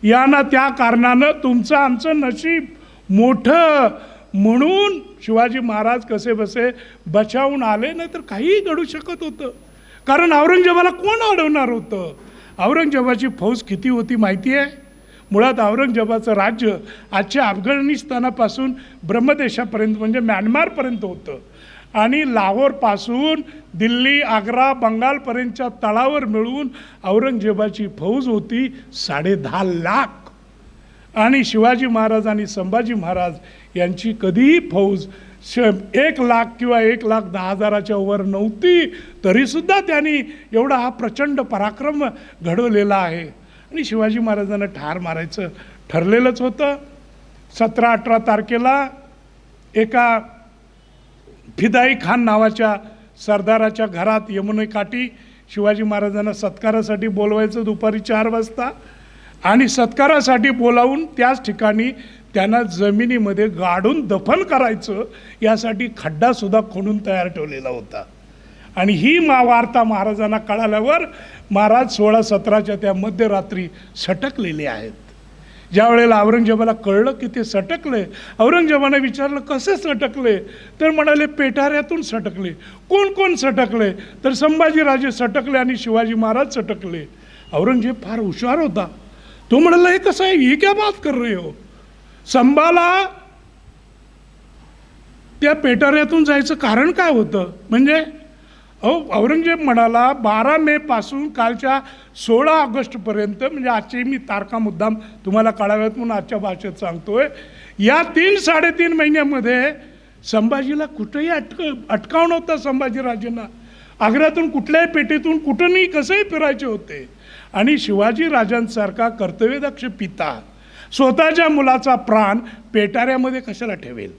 यांना त्या कारणानं तुमचं आमचं नशीब मोठं म्हणून शिवाजी महाराज कसे बसे बचावून आले, नाही तर काहीही घडू शकत होतं. कारण औरंगजेबाला कोण अडवणार होतं? औरंगजेबाची फौज किती होती माहिती आहे? मुळात औरंगजेबाचं राज्य आजच्या अफगाणिस्तानापासून ब्रह्मदेशापर्यंत म्हणजे म्यानमारपर्यंत होतं आणि लाहोरपासून दिल्ली, आग्रा, बंगालपर्यंतच्या तळावर मिळून औरंगजेबाची फौज होती 10.5 लाख. आणि शिवाजी महाराज आणि संभाजी महाराज यांची कधीही फौज 1 लाख किंवा 1,10,000च्या वर नव्हती, तरीसुद्धा त्यांनी एवढा हा प्रचंड पराक्रम घडवलेला आहे. आणि शिवाजी महाराजांना ठार मारायचं ठरलेलंच होतं. 17-18 तारखेला एका फिदाई खान नावाच्या सरदाराच्या घरात यमुनेकाठी शिवाजी महाराजांना सत्कारासाठी बोलवायचं दुपारी 4 वाजता आणि सत्कारासाठी बोलावून त्याच ठिकाणी त्यांना जमिनीमध्ये गाडून दफन करायचं यासाठी खड्डासुद्धा खणून तयार ठेवलेला होता. आणि ही वार्ता महाराजांना कळाल्यावर महाराज 16-17च्या त्या मध्यरात्री सटकलेले आहेत. ज्या वेळेला औरंगजेबाला कळलं की ते सटकले, औरंगजेबाने विचारलं कसे सटकले, तर म्हणाले पेटाऱ्यातून सटकले. कोण कोण सटकले? तर संभाजीराजे सटकले आणि शिवाजी महाराज सटकले. औरंगजेब फार हुशार होता. तो म्हणाला हे कसं आहे, ही क्या बात कर रहे हो? संभाला त्या पेटाऱ्यातून जायचं कारण काय होतं? म्हणजे औरंगजेब म्हणाला 12 मे पासून कालच्या 16 ऑगस्टपर्यंत, म्हणजे आजची मी तारखा मुद्दाम तुम्हाला कळाव्यात म्हणून आजच्या भाषेत सांगतोय, या 3-3.5 महिन्यामध्ये संभाजीला कुठेही अटकावणं होतं. संभाजीराजेंना आग्र्यातून कुठल्याही पेटीतून कुठूनही कसंही फिरायचे होते. आणि शिवाजी राजांसारखा कर्तव्यदक्ष पिता स्वतःच्या मुलाचा प्राण पेटाऱ्यामध्ये कशाला ठेवेल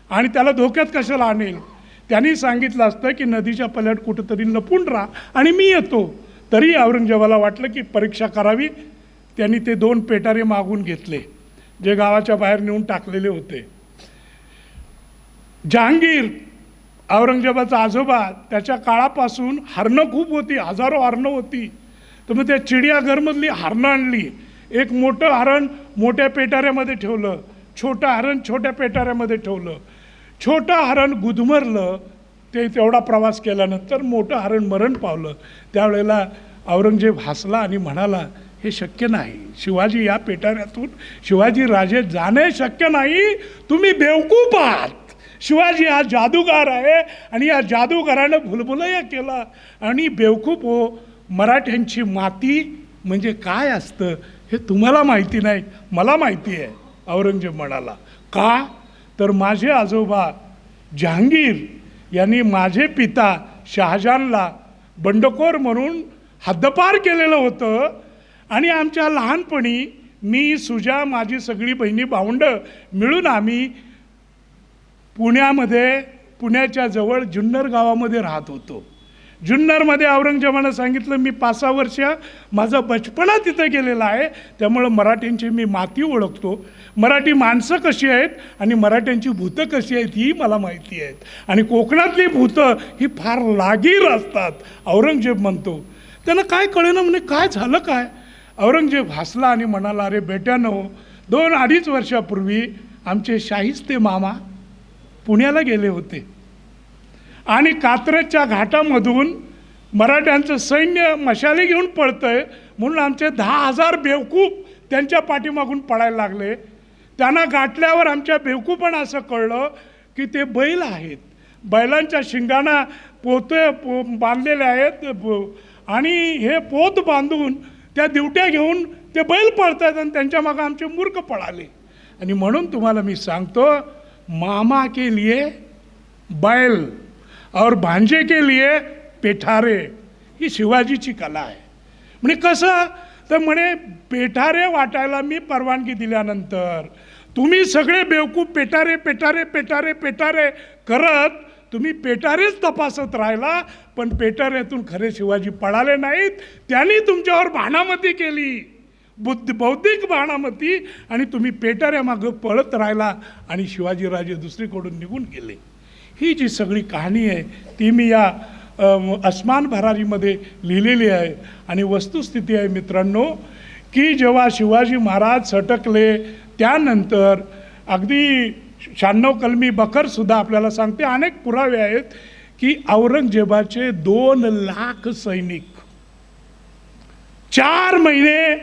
आणि त्याला धोक्यात कशाला आणेल? त्यांनी सांगितलं असतं की नदीच्या पल्यात कुठंतरी लपून राहा आणि मी येतो. तरी औरंगजेबाला वाटलं की परीक्षा करावी. त्यांनी ते 2 पेटारे मागून घेतले जे गावाच्या बाहेर नेऊन टाकलेले होते. जहांगीर औरंगजेबाचा आजोबा, त्याच्या काळापासून हरणं खूप होती, हजारो हरणं होती. तर मग त्या चिडियाघरमधली हरणं आणली. एक मोठं हरण मोठ्या पेटाऱ्यामध्ये ठेवलं, छोटं हरण छोट्या पेटाऱ्यामध्ये ठेवलं. छोटं हरण गुदमरलं. ते तेवढा प्रवास केल्यानंतर मोठं हरण मरण पावलं. त्यावेळेला औरंगजेब हसला आणि म्हणाला हे शक्य नाही, शिवाजी या पेटाऱ्यातून शिवाजी राजे जाणे शक्य नाही, तुम्ही बेवकूफ आहात. शिवाजी हा जादूगार आहे आणि या जादूगारानं भुलभुलैया केला. आणि बेवकूफ हो, मराठ्यांची माती म्हणजे काय असतं हे तुम्हाला माहिती नाही, मला माहिती आहे. औरंगजेब म्हणाला का? तर माझे आजोबा जहांगीर यांनी माझे पिता शहाजहानला बंडखोर म्हणून हद्दपार केलेलं होतं. आणि आमच्या लहानपणी मी, सुजा, माझी सगळी बहिणी भावंडं मिळून आम्ही पुण्याच्या जवळ जुन्नर गावामध्ये राहत होतो. जुन्नरमध्ये औरंगजेबानं सांगितलं मी 5-6 वर्ष माझा बचपना तिथं गेलेला आहे, त्यामुळं मराठ्यांची मी माती ओळखतो. मराठी माणसं कशी आहेत आणि मराठ्यांची भूतं कशी आहेत ही मला माहिती आहेत. आणि कोकणातली भूतं ही फार लागीर असतात, औरंगजेब म्हणतो. त्यांना काय कळेना, म्हणे काय झालं काय? औरंगजेब हसला आणि म्हणाला अरे बेट्यानो, 2-2.5 वर्षापूर्वी आमचे शाहिस्ते मामा पुण्याला गेले होते आणि कात्रजच्या घाटामधून मराठ्यांचं सैन्य मशाली घेऊन पळतंय म्हणून आमचे 10,000 बेवकूफ त्यांच्या पाठीमागून पळायला लागले. त्यांना गाठल्यावर आमच्या बेवकूफांना असं कळलं की ते बैल आहेत, बैलांच्या शिंगांना पोते बांधलेले आहेत आणि हे पोत बांधून त्या दिवट्या घेऊन ते बैल पळतात आणि त्यांच्या मागं आमचे मूर्ख पळाले. आणि म्हणून तुम्हाला मी सांगतो, मामा के लिए बैल और भांजे के लिए पेठारे ही शिवाजीची कला आहे. म्हणजे कसं? तर म्हणे पेठारे वाटायला मी परवानगी दिल्यानंतर तुम्ही सगळे बेवकूफ पेटारे पेटारे पेटारे पेटारे करत तुम्ही पेटारेच तपासत राहिला, पण पेटाऱ्यातून खरे शिवाजी पळाले नाहीत. त्यांनी तुमच्यावर भाणामती केली, बौद्धिक भाणामती, आणि तुम्ही पेटाऱ्यामागं पळत राहिला आणि शिवाजीराजे दुसरीकडून निघून गेले. ही जी सगळी कहाणी आहे ती मी या अस्मान भरारीमध्ये लिहिलेली आहे. आणि वस्तुस्थिती आहे मित्रांनो, की जेव्हा शिवाजी महाराज सटकले त्यानंतर अगदी 96 कलमी बखरसुद्धा आपल्याला सांगते, अनेक पुरावे आहेत की औरंगजेबाचे 2 लाख सैनिक 4 महिने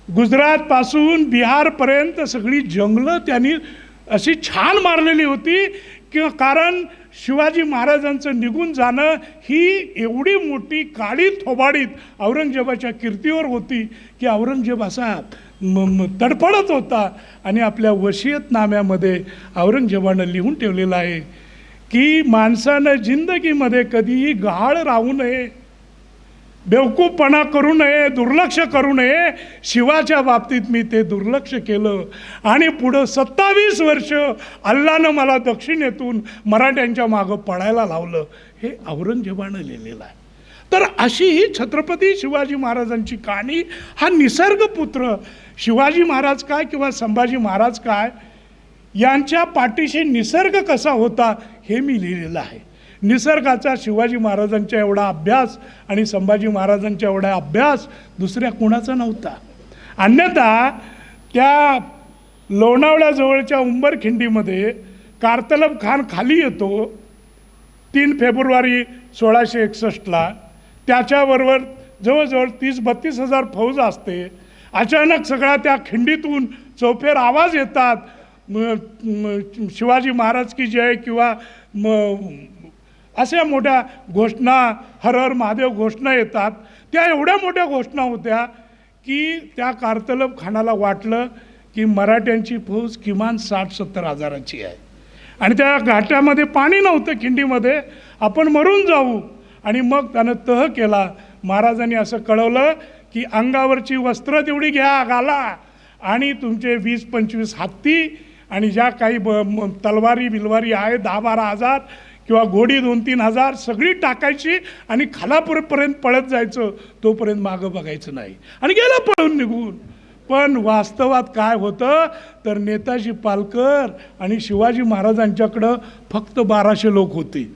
गुजरातपासून बिहारपर्यंत सगळी जंगलं त्यांनी अशी छान मारलेली होती, की कारण शिवाजी महाराजांचं निघून जाणं ही एवढी मोठी काळी थोबाडीत औरंगजेबाच्या कीर्तीवर होती की औरंगजेब असा तडफडत होता. आणि आपल्या वसियतनाम्यामध्ये औरंगजेबानं लिहून ठेवलेलं आहे की माणसानं जिंदगीमध्ये कधीही गहाळ राहू नये, बेवकूफपणा करू नये, दुर्लक्ष करू नये. शिवाच्या बाबतीत मी ते दुर्लक्ष केलं आणि पुढं 27 वर्ष अल्लानं मला दक्षिणेतून मराठ्यांच्या मागं पळायला लावलं. हे औरंगजेबानं लिहिलेलं आहे. तर अशी ही छत्रपती शिवाजी महाराजांची कहाणी. हा निसर्गपुत्र शिवाजी महाराज काय किंवा संभाजी महाराज काय यांच्या पाठीशी निसर्ग कसा होता हे मी लिहिलेलं आहे. निसर्गाचा शिवाजी महाराजांच्या एवढा अभ्यास आणि संभाजी महाराजांच्या एवढा अभ्यास दुसऱ्या कोणाचा नव्हता. अन्यथा त्या लोणावळ्याजवळच्या उंबरखिंडीमध्ये कारतलब खान खाली येतो 3 फेब्रुवारी 1661ला. त्याच्याबरोबर जवळजवळ 30-32 हजार फौज असते. अचानक सगळ्या त्या खिंडीतून चौफेर आवाज येतात, शिवाजी महाराज की जय किंवा अशा मोठ्या घोषणा, हर हर महादेव घोषणा येतात. त्या एवढ्या मोठ्या घोषणा होत्या की त्या कारतलब खानाला वाटलं की मराठ्यांची फौज किमान 60-70 हजाराची आहे आणि त्या घाटामध्ये पाणी नव्हतं खिंडीमध्ये, आपण मरून जाऊ. आणि मग त्यानं तह केला. महाराजांनी असं कळवलं की अंगावरची वस्त्र तेवढी घ्या, घाला, आणि तुमचे 20-25 हत्ती आणि ज्या काही तलवारी बिलवारी आहे 10-12 हजार किंवा घोडी 2-3 हजार सगळी टाकायची आणि खालापूरपर्यंत पळत जायचं, तोपर्यंत मागं बघायचं नाही. आणि गेलं पळून निघून. पण वास्तवात काय होतं तर नेताजी पालकर आणि शिवाजी महाराजांच्याकडं फक्त 1200 लोक होते.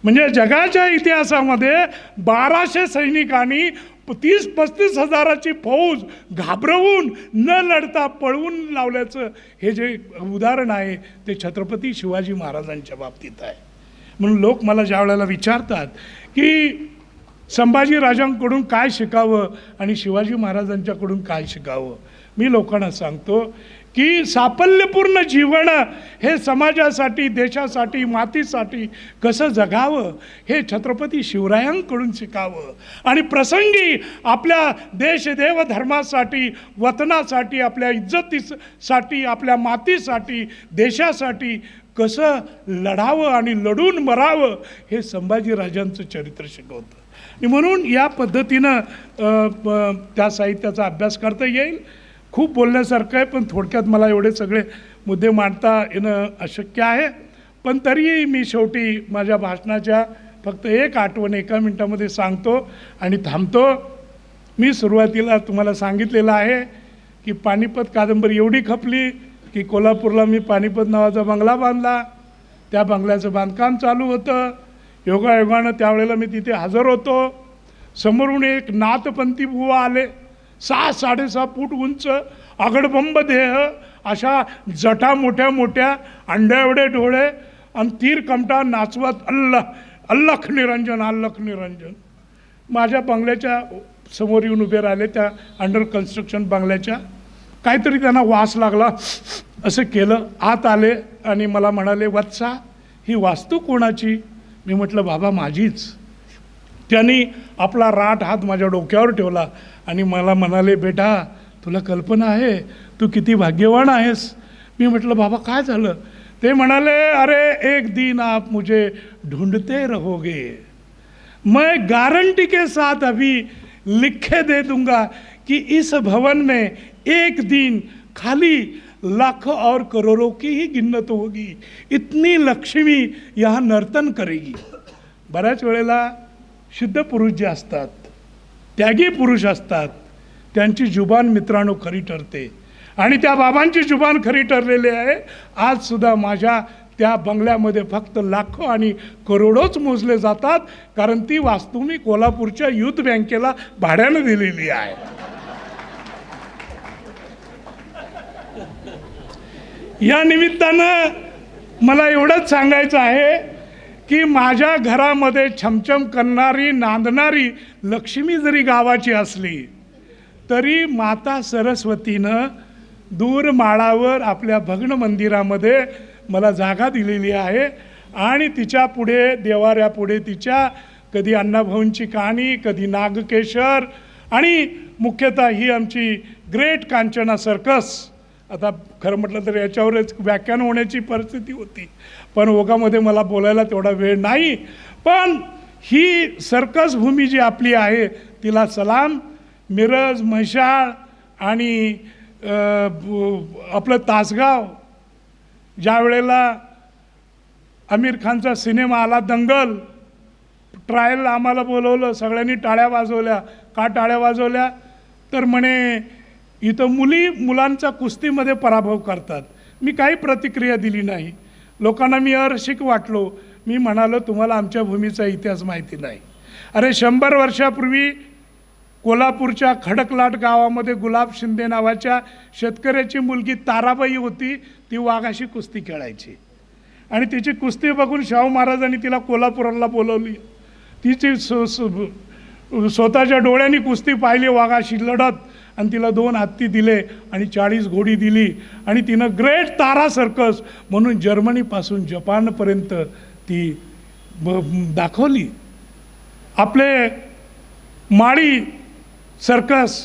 म्हणजे जगाच्या इतिहासामध्ये 1200 सैनिकांनी 30-35 हजाराची फौज घाबरवून न लढता पळवून लावल्याचं हे जे उदाहरण आहे ते छत्रपती शिवाजी महाराजांच्या बाबतीत आहे. म्हणून लोक मला ज्या वेळेला विचारतात की संभाजीराजांकडून काय शिकावं आणि शिवाजी महाराजांच्याकडून काय शिकावं, मी लोकांना सांगतो की साफल्यपूर्ण जीवन हे समाजासाठी, देशासाठी, मातीसाठी कसं जगावं हे छत्रपती शिवरायांकडून शिकावं. आणि प्रसंगी आपल्या देश देव धर्मासाठी, वतनासाठी, आपल्या इज्जतीसाठी, आपल्या मातीसाठी, देशासाठी कसं लढावं आणि लढून मरावं हे संभाजीराजांचं चरित्र शिकवतं. आणि म्हणून या पद्धतीनं त्या साहित्याचा अभ्यास करता येईल. खूप बोलण्यासारखं आहे, पण थोडक्यात मला एवढे सगळे मुद्दे मांडता येणं अशक्य आहे. पण तरीही मी शेवटी माझ्या भाषणाच्या फक्त एक आठवण 1 मिनिटामध्ये सांगतो आणि थांबतो. मी सुरुवातीला तुम्हाला सांगितलेलं आहे की पानिपत कादंबरी एवढी खपली की कोल्हापूरला मी पानिपत नावाचा बंगला बांधला. त्या बंगल्याचं बांधकाम चालू होतं. योगायोगानं त्यावेळेला मी तिथे हजर होतो. समोरून एक नाथपंथी बुवा आले, 6-6.5 फूट उंच, आगडबंब देह, अशा जटा मोठ्या मोठ्या, अंड्या एवढे डोळे आणि तीर कमटा नाचवत अल्लख निरंजन, अल्लख निरंजन. माझ्या बंगल्याच्या समोर येऊन उभे राहिले, त्या अंडर कन्स्ट्रक्शन बंगल्याच्या. काहीतरी त्यांना वास लागला, असं केलं, आत आले आणि मला म्हणाले, वत्सा ही वास्तू कोणाची? मी म्हटलं बाबा माझीच. त्यांनी आपला राठ हात माझ्या डोक्यावर ठेवला आणि मला म्हणाले, बेटा तुला कल्पना आहे तू किती भाग्यवान आहेस? मी म्हटलं बाबा काय झालं? ते म्हणाले, अरे एक दिन आप मुझे ढूंढते रहोगे, मैं गारंटी के साथ अभी लिखे दे दूंगा कि इस भवन में एक दिन खाली लाखों और करोड़ों की ही गिन्नत होगी, इतनी लक्ष्मी यहाँ नर्तन करेगी. बऱ्याच वेळेला शुद्ध पुरुष जे असतात, त्यागी पुरुष असतात, त्यांची जुबान मित्रांनो खरी ठरते. आणि त्या बाबांची जुबान खरी ठरलेली आहे. आजसुद्धा माझ्या त्या बंगल्यामध्ये फक्त लाखो आणि करोडोच मोजले जातात, कारण ती वास्तू मी कोल्हापूरच्या युथ बँकेला भाड्यानं दिलेली आहे. या निमित्तानं मला एवढंच सांगायचं आहे की माझ्या घरामध्ये छमछम करणारी नांदणारी लक्ष्मी जरी गावाची असली तरी माता सरस्वतीनं दूर माळावर आपल्या भग्न मंदिरामध्ये मला जागा दिलेली आहे. आणि तिच्या पुढे, देवाऱ्यापुढे तिच्या कधी अण्णाभाऊंची कहाणी, कधी नागकेशर, आणि मुख्यतः ही आमची ग्रेट कांचना सर्कस. आता खरं म्हटलं तर याच्यावरच व्याख्यान होण्याची परिस्थिती होती, पण ओघामध्ये मला बोलायला तेवढा वेळ नाही. पण ही सर्कस भूमी जी आपली आहे तिला सलाम. मिरज, म्हैसाळ आणि आपलं तासगाव, ज्या वेळेला आमिर खानचा सिनेमा आला दंगल, ट्रायलला आम्हाला बोलवलं, सगळ्यांनी टाळ्या वाजवल्या. का टाळ्या वाजवल्या? तर म्हणे इथं मुलांचा कुस्तीमध्ये पराभव करतात. मी काही प्रतिक्रिया दिली नाही. लोकांना मी अरसिक वाटलो. मी म्हणालो तुम्हाला आमच्या भूमीचा इतिहास माहिती नाही. अरे 100 वर्षापूर्वी कोल्हापूरच्या खडकलाट गावामध्ये गुलाब शिंदे नावाच्या शेतकऱ्याची मुलगी ताराबाई होती. ती वाघाशी कुस्ती खेळायची आणि तिची कुस्ती बघून शाहू महाराजांनी तिला कोल्हापूरला बोलवली. तिची स्वतःच्या डोळ्यांनी कुस्ती पाहिली वाघाशी लढत, आणि तिला 2 हत्ती दिले आणि 40 घोडी दिली. आणि तिनं ग्रेट तारा सर्कस म्हणून जर्मनीपासून जपानपर्यंत ती दाखवली. आपले माळी सर्कस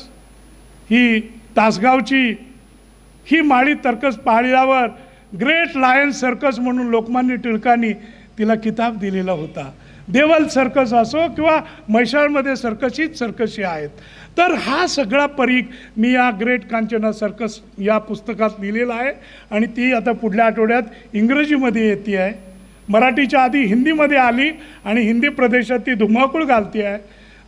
ही तासगावची, ही माळी सर्कस पाहिल्यावर ग्रेट लायन सर्कस म्हणून लोकमान्य टिळकांनी तिला किताब दिलेला होता. देवल सर्कस असो किंवा म्हैसाळमध्ये सर्कस हीच सर्कशी आहेत. तर हा सगळा परीख मी या ग्रेट कांचना सर्कस या पुस्तकात लिहिलेला आहे. आणि ती आता पुढल्या आठवड्यात इंग्रजीमध्ये येते आहे. मराठीच्या आधी हिंदीमध्ये आली आणि हिंदी प्रदेशात ती धुमाकूळ घालते आहे.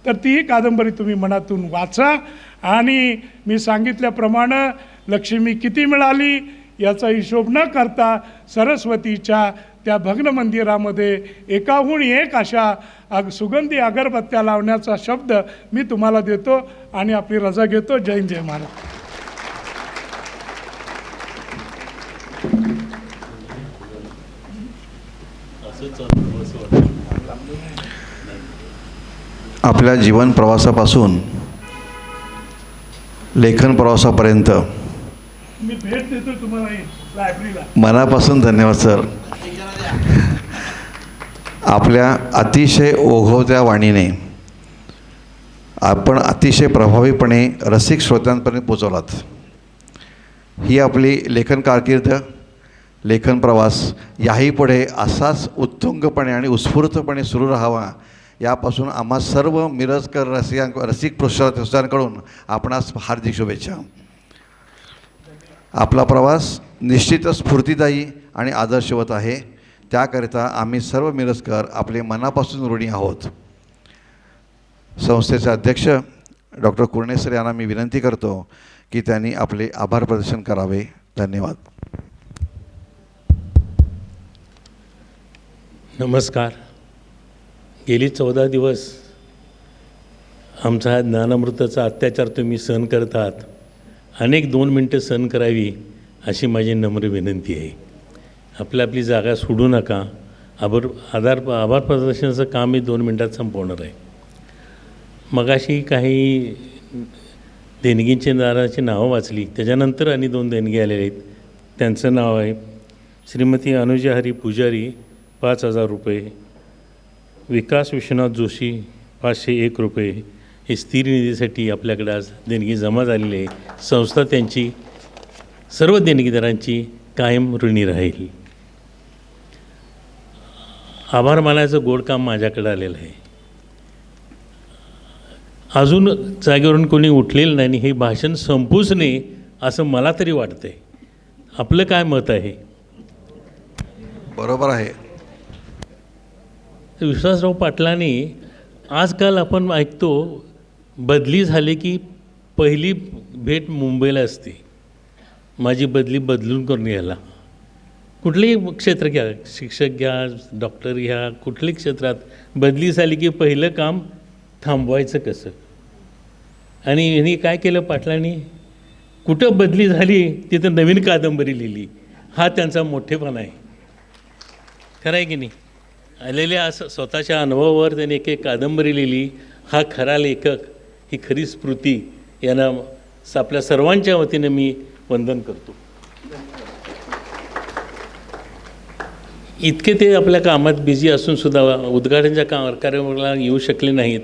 तर तीही कादंबरी तुम्ही मनातून वाचा. आणि मी सांगितल्याप्रमाणे लक्ष्मी किती मिळाली याचा हिशोब न करता सरस्वतीच्या त्या भग्न मंदिरामध्ये एकाहून एक अशा सुगंधी अगरबत्त्या लावण्याचा शब्द मी तुम्हाला देतो आणि आपली रजा घेतो. जय हिंद, जय महाराज. आपल्या जीवन प्रवासापासून लेखन प्रवासापर्यंत मी भेट देतो तुम्हाला लायब्ररीला. मनापासून धन्यवाद सर. आपल्या अतिशय ओघवत्या वाणीने आपण अतिशय प्रभावीपणे रसिक श्रोत्यांपर्यंत पोचवलात. ही आपली लेखन कारकीर्द, लेखन प्रवास याही पुढे असाच उत्तुंगपणे आणि उत्स्फूर्तपणे सुरू राहावा यापासून आम्हा सर्व मिरजकर रसिक श्रोत्यांकडून आपणास हार्दिक शुभेच्छा. आपला प्रवास निश्चितच स्फूर्तिदायी आणि आदर्शवत आहे. त्याकरिता आम्ही सर्व मिरजकर आपले मनापासून ऋणी आहोत. संस्थेचे अध्यक्ष डॉक्टर कुरणे सर यांना मी विनंती करतो की त्यांनी आपले आभार प्रदर्शन करावे. धन्यवाद. नमस्कार. गेली 14 दिवस आमचा ज्ञानामृताचा अत्याचार तुम्ही सहन करत आहात. अनेक 2 मिनटं सहन करावी अशी माझी नम्र विनंती आहे. आपली जागा सोडू नका. आभार प्रदर्शनाचं काम मी 2 मिनटात संपवणार आहे. मगाशी काही देणगींच्या दाराची नावं वाचली, त्याच्यानंतर आणि 2 देणगी आलेले आहेत. त्यांचं नाव आहे श्रीमती अनुजा हरी पुजारी 5,000 रुपये, विकास विश्वनाथ जोशी 501 रुपये. हे स्थिर निधीसाठी आपल्याकडे आज देणगी जमा झालेली आहे. संस्था त्यांची सर्व देणगीदारांची कायम ऋणी राहील. आभार मानायचं गोड काम माझ्याकडे आलेलं आहे. अजून जागेवरून कोणी उठलेलं नाही. हे भाषण संपूच नये असं मला तरी वाटतं आहे. आपलं काय मत आहे? बरोबर आहे. विश्वासराव पाटलांनी आजकाल आपण ऐकतो बदली झाली की पहिली भेट मुंबईला असते, माझी बदली बदलून करून घ्यायला. कुठलेही क्षेत्र घ्या, शिक्षक घ्या, डॉक्टर घ्या, कुठल्याही क्षेत्रात बदली झाली की पहिलं काम थांबवायचं कसं. आणि ह्यांनी काय केलं पाटलांनी, कुठं बदली झाली तिथं नवीन कादंबरी लिहिली. हा त्यांचा मोठेपणा आहे. खरं आहे की नाही? आलेल्या असं स्वतःच्या अनुभवावर त्यांनी एक कादंबरी लिहिली. हा खरा लेखक, ही खरी स्फूर्ती यांना आपल्या सर्वांच्या वतीने मी वंदन करतो. इतके ते आपल्या कामात बिझी असूनसुद्धा उद्घाटनाच्या कार्यक्रमाला येऊ शकले नाहीत.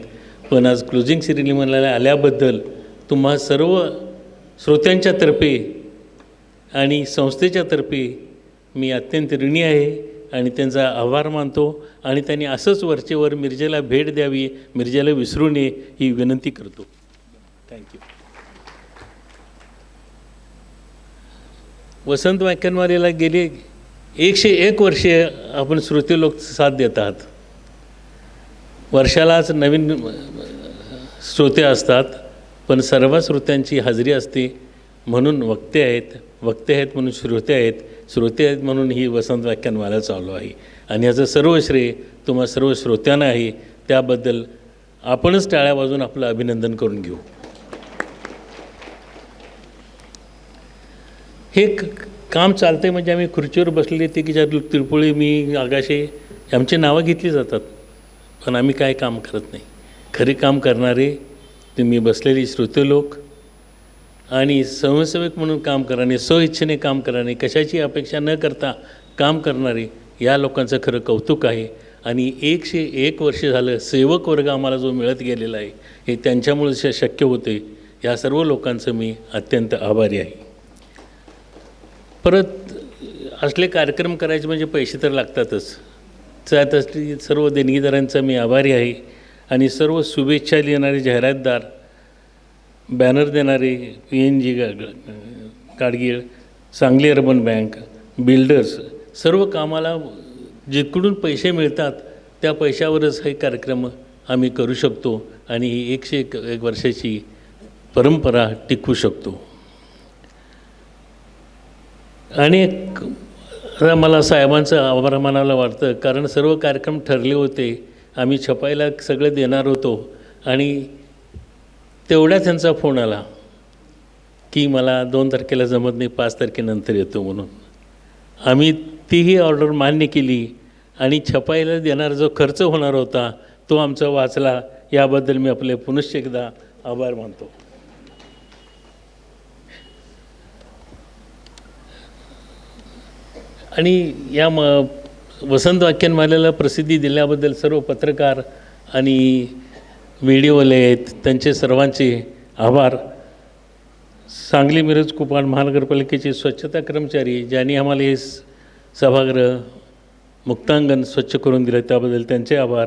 पण आज क्लोजिंग सेरेमनीला आल्याबद्दल तुम्हा सर्व श्रोत्यांच्या तर्फे आणि संस्थेच्या तर्फे मी अत्यंत ऋणी आहे आणि त्यांचा आभार मानतो. आणि त्यांनी असंच वरचेवर मिरजेला भेट द्यावी, मिरजेला विसरू नये ही विनंती करतो. थँक्यू. वसंत व्याख्यानमालेला गेले 101 वर्षे आपण श्रोते लोक साथ देतात. वर्षालाच नवीन श्रोते असतात, पण सर्व श्रोत्यांची हजेरी असते. म्हणून वक्ते आहेत म्हणून श्रोते आहेत म्हणून ही वसंत व्याख्यानमाला चालू आहे. आणि याचं सर्व श्रेय तुम्हा सर्व श्रोत्यांना आहे. त्याबद्दल आपणच टाळ्या वाजवून आपलं अभिनंदन करून घेऊ. हे काम चालतं आहे म्हणजे आम्ही खुर्चीवर बसलेले ते की ज्या तिरपुळी मी आगाशे आमची नावं घेतली जातात, पण आम्ही काय काम करत नाही. खरे काम करणारे तुम्ही बसलेले श्रोते लोक आणि स्वयंसेवक म्हणून काम करणारे, स्वइच्छेने काम करणारे, कशाची अपेक्षा न करता काम करणारे या लोकांचं खरं कौतुक आहे. आणि 101 वर्ष झालं सेवक वर्ग आम्हाला जो मिळत गेलेला आहे हे त्यांच्यामुळे शक्य होते. या सर्व लोकांचं मी अत्यंत आभारी आहे. परत असले कार्यक्रम करायचे म्हणजे पैसे तर लागतातच. त्यात असली सर्व देणगीदारांचा मी आभारी आहे. आणि सर्व शुभेच्छा देणारे जाहिरातदार, बॅनर देणारे PNG Gadgil, Sangli urban bank, builders, सर्व कामाला जिकडून पैसे मिळतात त्या पैशावरच हे कार्यक्रम आम्ही करू शकतो आणि ही 101 वर्षाची परंपरा टिकवू शकतो. आणि आता मला साहेबांचं आभार मानायला वाटतं, कारण सर्व कार्यक्रम ठरले होते. आम्ही छपायला सगळं देणार होतो आणि तेवढ्या त्यांचा फोन आला की मला 2 तारखेला जमत नाही, 5 तारखेनंतर येतो म्हणून. आम्ही तीही ऑर्डर मान्य केली आणि छपाईला देणारा जो खर्च होणार होता तो आमचा वाचला. याबद्दल मी आपले पुनश्च एकदा आभार मानतो. आणि या वसंत व्याख्यानमालेला प्रसिद्धी दिल्याबद्दल सर्व पत्रकार आणि व्हिडिओवाले आहेत त्यांचे सर्वांचे आभार. सांगली मिरज कुपवाड महानगरपालिकेचे स्वच्छता कर्मचारी ज्यांनी आम्हाला हे सभागृह मुक्तांगण स्वच्छ करून दिलं त्याबद्दल त्यांचे आभार.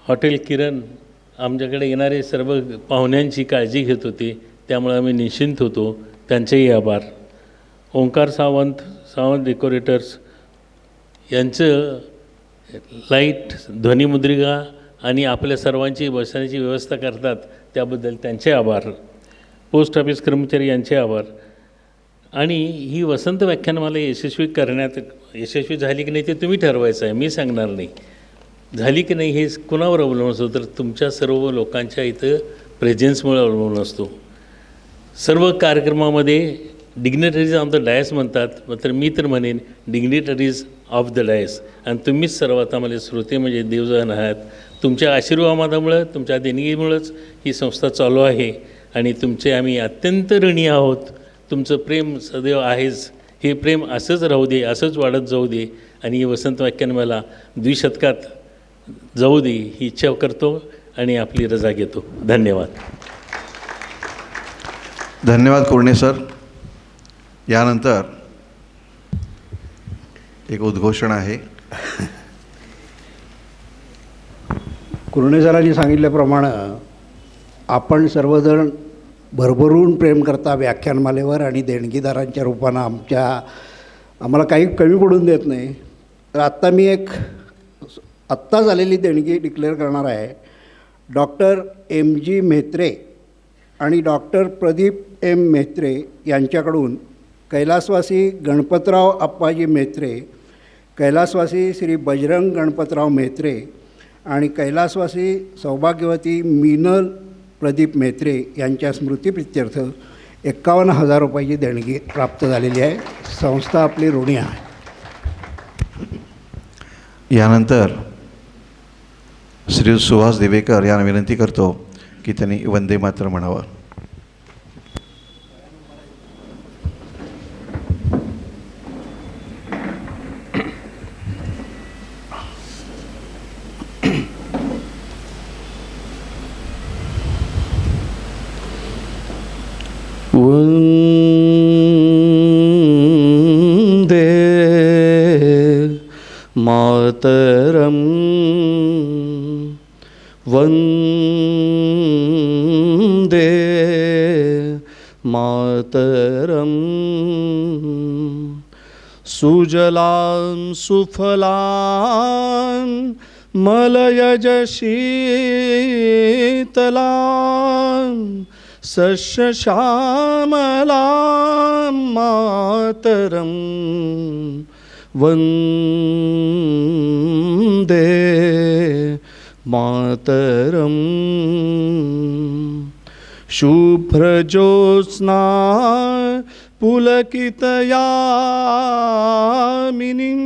हॉटेल किरण आमच्याकडे येणारे सर्व पाहुण्यांची काळजी घेत होते त्यामुळे आम्ही निश्चिंत होतो, त्यांचेही आभार. ओंकार सावंत डेकोरेटर्स यांचं लाईट, ध्वनिमुद्रिका आणि आपल्या सर्वांची बसण्याची व्यवस्था करतात त्याबद्दल त्यांचे आभार. पोस्ट ऑफिस कर्मचारी यांचे आभार. आणि ही वसंत व्याख्यानमाला यशस्वी झाली की नाही ते तुम्ही ठरवायचं आहे, मी सांगणार नाही. झाली की नाही हे कुणावर अवलंबून असतो, तर तुमच्या सर्व लोकांच्या इथं प्रेझेन्समुळे अवलंबून असतो. सर्व कार्यक्रमामध्ये डिग्निटरीज ऑफ द डायस म्हणतात, तर मी तर म्हणेन डिग्निटरीज ऑफ द डायस. आणि तुम्हीच सर्वात आम्हाला श्रोते म्हणजे देवजन आहात. तुमच्या आशीर्वादामुळं, तुमच्या देणगीमुळंच ही संस्था चालू आहे आणि तुमचे आम्ही अत्यंत ऋणी आहोत. तुमचं प्रेम सदैव आहेच. हे प्रेम असंच राहू दे, असंच वाढत जाऊ दे आणि ही वसंत व्याख्यानमाला द्विशतकात जाऊ दे ही इच्छा करतो आणि आपली रजा घेतो. धन्यवाद. धन्यवाद कुरणे सर. यानंतर एक उद्घोषण आहे. कुरणे सरांनी सांगितल्याप्रमाणे आपण सर्वजण भरभरून प्रेम करता व्याख्यानमालेवर आणि देणगीदारांच्या रूपानं आम्हाला काही कमी पडून देत नाही. तर आत्ता मी एक आत्ता झालेली देणगी डिक्लेअर करणार आहे. डॉक्टर MG म्हेत्रे आणि डॉक्टर प्रदीप M म्हेत्रे यांच्याकडून कैलासवासी गणपतराव अप्पाजी म्हेत्रे, कैलासवासी श्री बजरंग गणपतराव म्हेत्रे आणि कैलासवासी सौभाग्यवती मीनल प्रदीप म्हेत्रे यांच्या स्मृतिप्रित्यर्थ 51,000 रुपयाची देणगी प्राप्त झालेली आहे. संस्था आपली ऋणी आहे. यानंतर श्री सुहास दिवेकर यांना विनंती करतो की त्यांनी वंदे मातरम् म्हणावं. वंदे मातरम् वंदे मातरम् सुजलां सुफलां मलयज शीतलां सस्यश्यामलां मातरम् वन्दे मातरम्. शुभ्रज्योत्स्ना पुलकितयामिनीं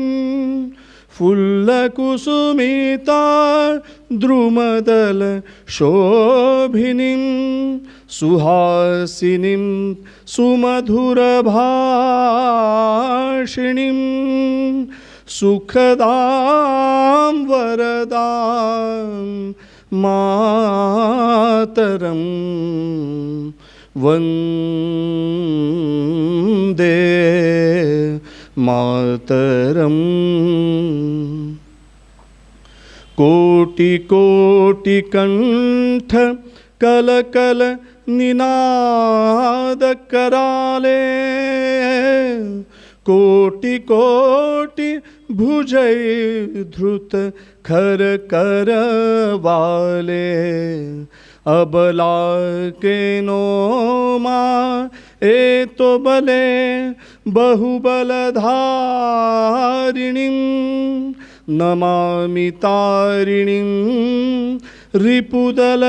फुल्लकुसुमिता द्रुमदल शोभिनीं सुहासिनीं सुमधुरभाषिणीं सुखदां वरदां मातरं वन्दे मातरम्. कोटिकोटिकण्ठ कलकल निनाद कराले कोटि कोटि भुजै धृत खर कर वाले अबला के नो माँ ए तो बले बहुबलधारिणीं नमामि तारिणीं रिपुदलवारिणीं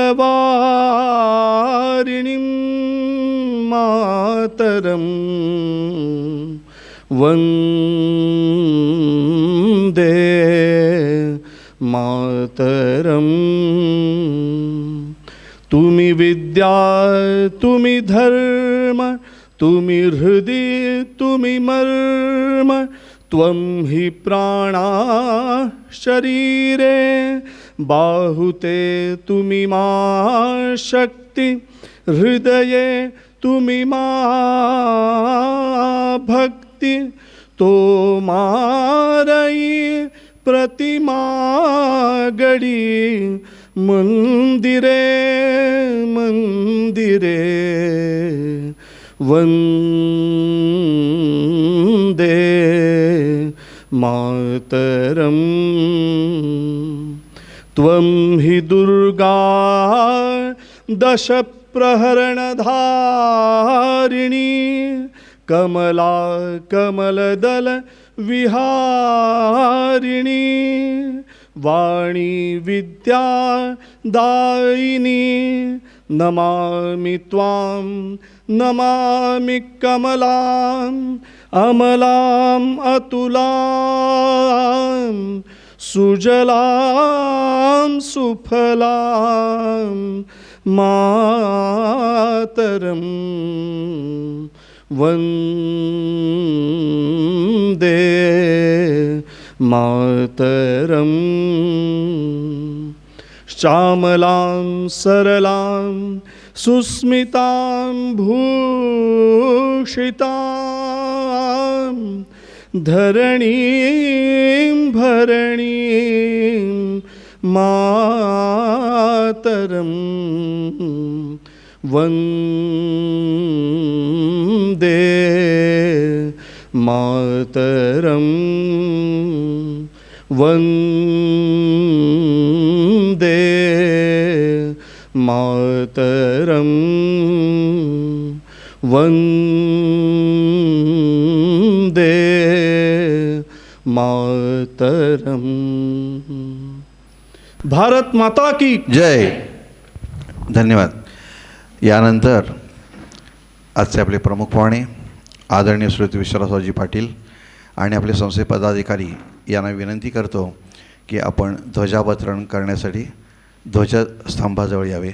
मातरम् वन्दे मातरम्. तुमि विद्या तुमि धर्म तुमि हृदि तुमि मर्म त्वं हि प्राणा शरीरे बाहुते तुमि मा शक्ति हृदये तुमि मा भक्ति तो मारई प्रतिमा गडी मंदिरे मंदिरे वन्दे मातरम्. त्वं हि दुर्गा दश प्रहरणधारिणी कमला कमलदल विहारिणी वाणी विद्या दायिनी नमामि त्वां नमामि कमलाम् अमलाम् अतुलां सुजलां सुफलां मातरम् वन्दे मातरम्. श्यामलां सरलां सुस्मितां भूषितां धरणीं भरणीं मातरम् वन्दे मातरं वन्दे मातरं वन्दे मातरम. भारत माता की जय. धन्यवाद. यानंतर आजचे आपले प्रमुख पाहुणे आदरणीय श्री विश्वासरावजी पाटील आणि आपले संस्थे पदाधिकारी यांना विनंती करतो की आपण ध्वजावतरण करण्यासाठी ध्वजस्तंभाजवळ यावे.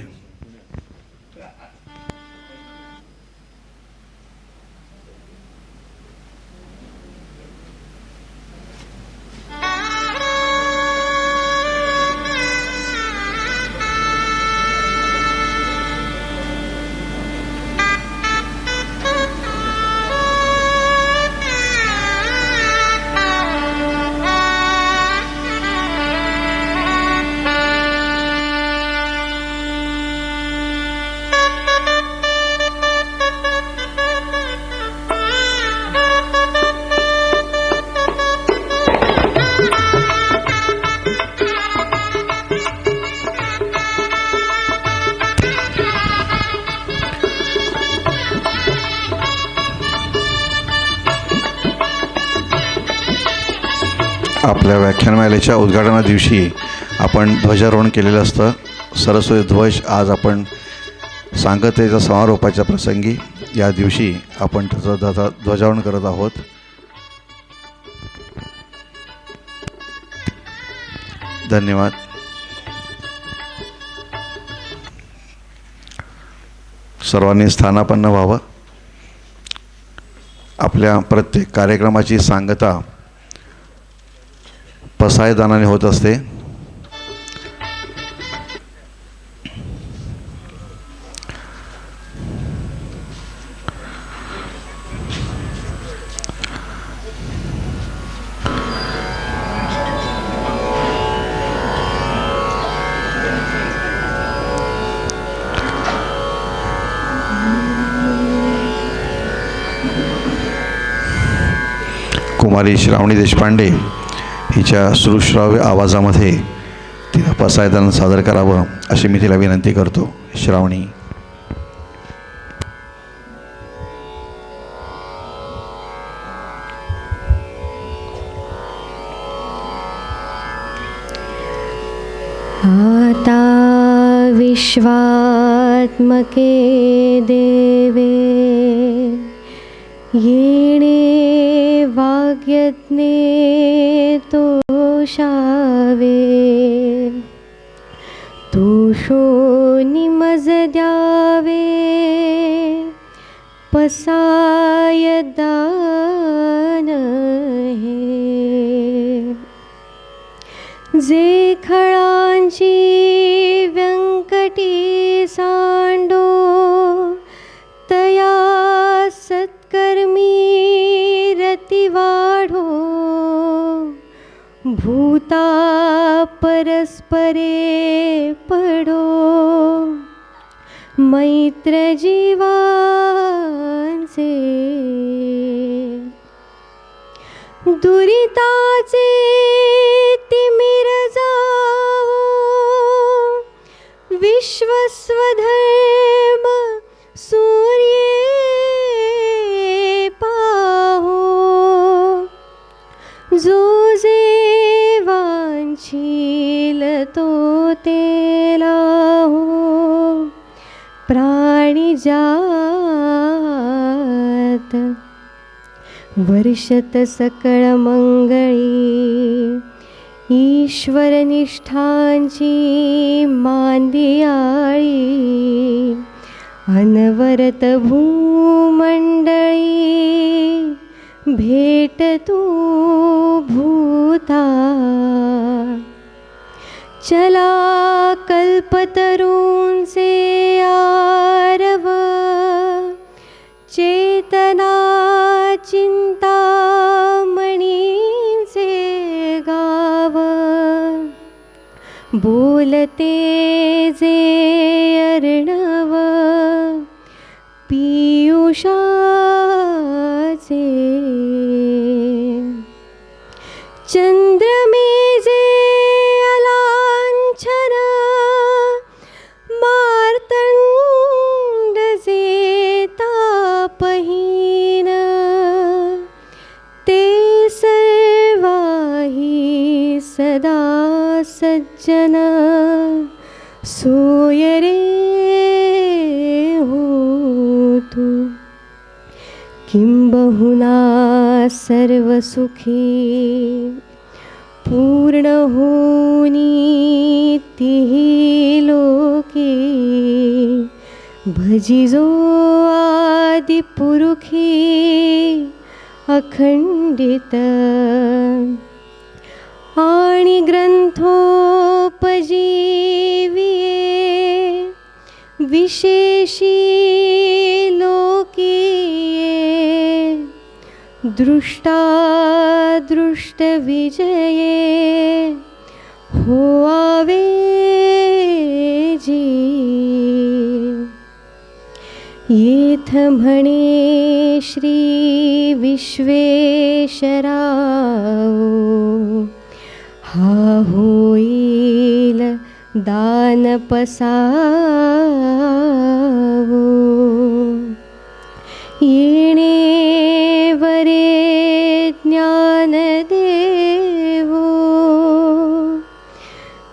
आपल्या व्याख्यानमालेच्या उद्घाटना दिवशी आपण ध्वजारोहण केलेलं असतं. सरस्वती ध्वज आज आपण सांगतेच्या समारोपाच्या प्रसंगी या दिवशी आपण त्याचं ध्वजारोहण करत आहोत. धन्यवाद. सर्वांनी स्थानापन्न व्हावं. आपल्या प्रत्येक कार्यक्रमाची सांगता पसायदानाने होत असते. कुमारी श्रावणी देशपांडे हिच्या सुश्राव्य आवाजामध्ये तिला पसायदान सादर करावं अशी मी तिला विनंती करतो. श्रावणी. आता विश्वात्मके देवे येणे वाग्यज्ञे तोषावे तोषो निमज द्यावे पसायदान हे जे खळांची व्यंकटी सांडो तया सत्कर्मी रती वाढो भूता परस्परे पडो मैत्र जीवांचे दुरिताचे तिमिर जावो विश्वस्वधर्म सूर्ये पाहो जो जे वांछील तो तेला हो प्राणी जात वर्षत सकळ मंगळी ईश्वर निष्ठांची मांदियाळी अनवरत भूमंडळी भेट तू भूता चला कल्पतरूंचे आरव चेतना चिंतामणींचे गाव बोलते जे अर्णव सदा सज्जन सोय रे होतु किंबहुना सर्वसुखी पूर्ण होनी तिही लोके भजिजो आदि पुरुखी अखंडित आणि ग्रंथोपजीविये विशेषी लोकीये दृष्ट विजये होआवे जी येथ म्हणे श्री विश्वेशराव हा होईल दानपसावो येणे वरे ज्ञानदेवो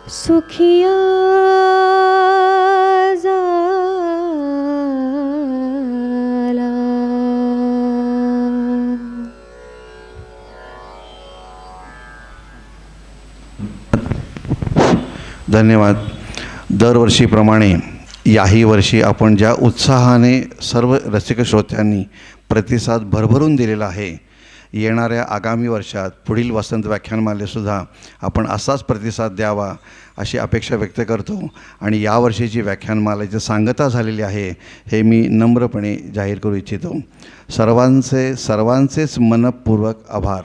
सुखिया झाला. धन्यवाद. दरवर्षीप्रमाणे याही वर्षी आपण ज्या उत्साहाने सर्व रसिक श्रोत्यांनी प्रतिसाद भरभरून दिलेला आहे, येणाऱ्या आगामी वर्षात पुढील वसंत व्याख्यानमालेसुद्धा आपण असाच प्रतिसाद द्यावा अशी अपेक्षा व्यक्त करतो. आणि यावर्षीची व्याख्यानमालेची सांगता झालेली आहे हे मी नम्रपणे जाहीर करू इच्छितो. सर्वांचेच मनपूर्वक आभार.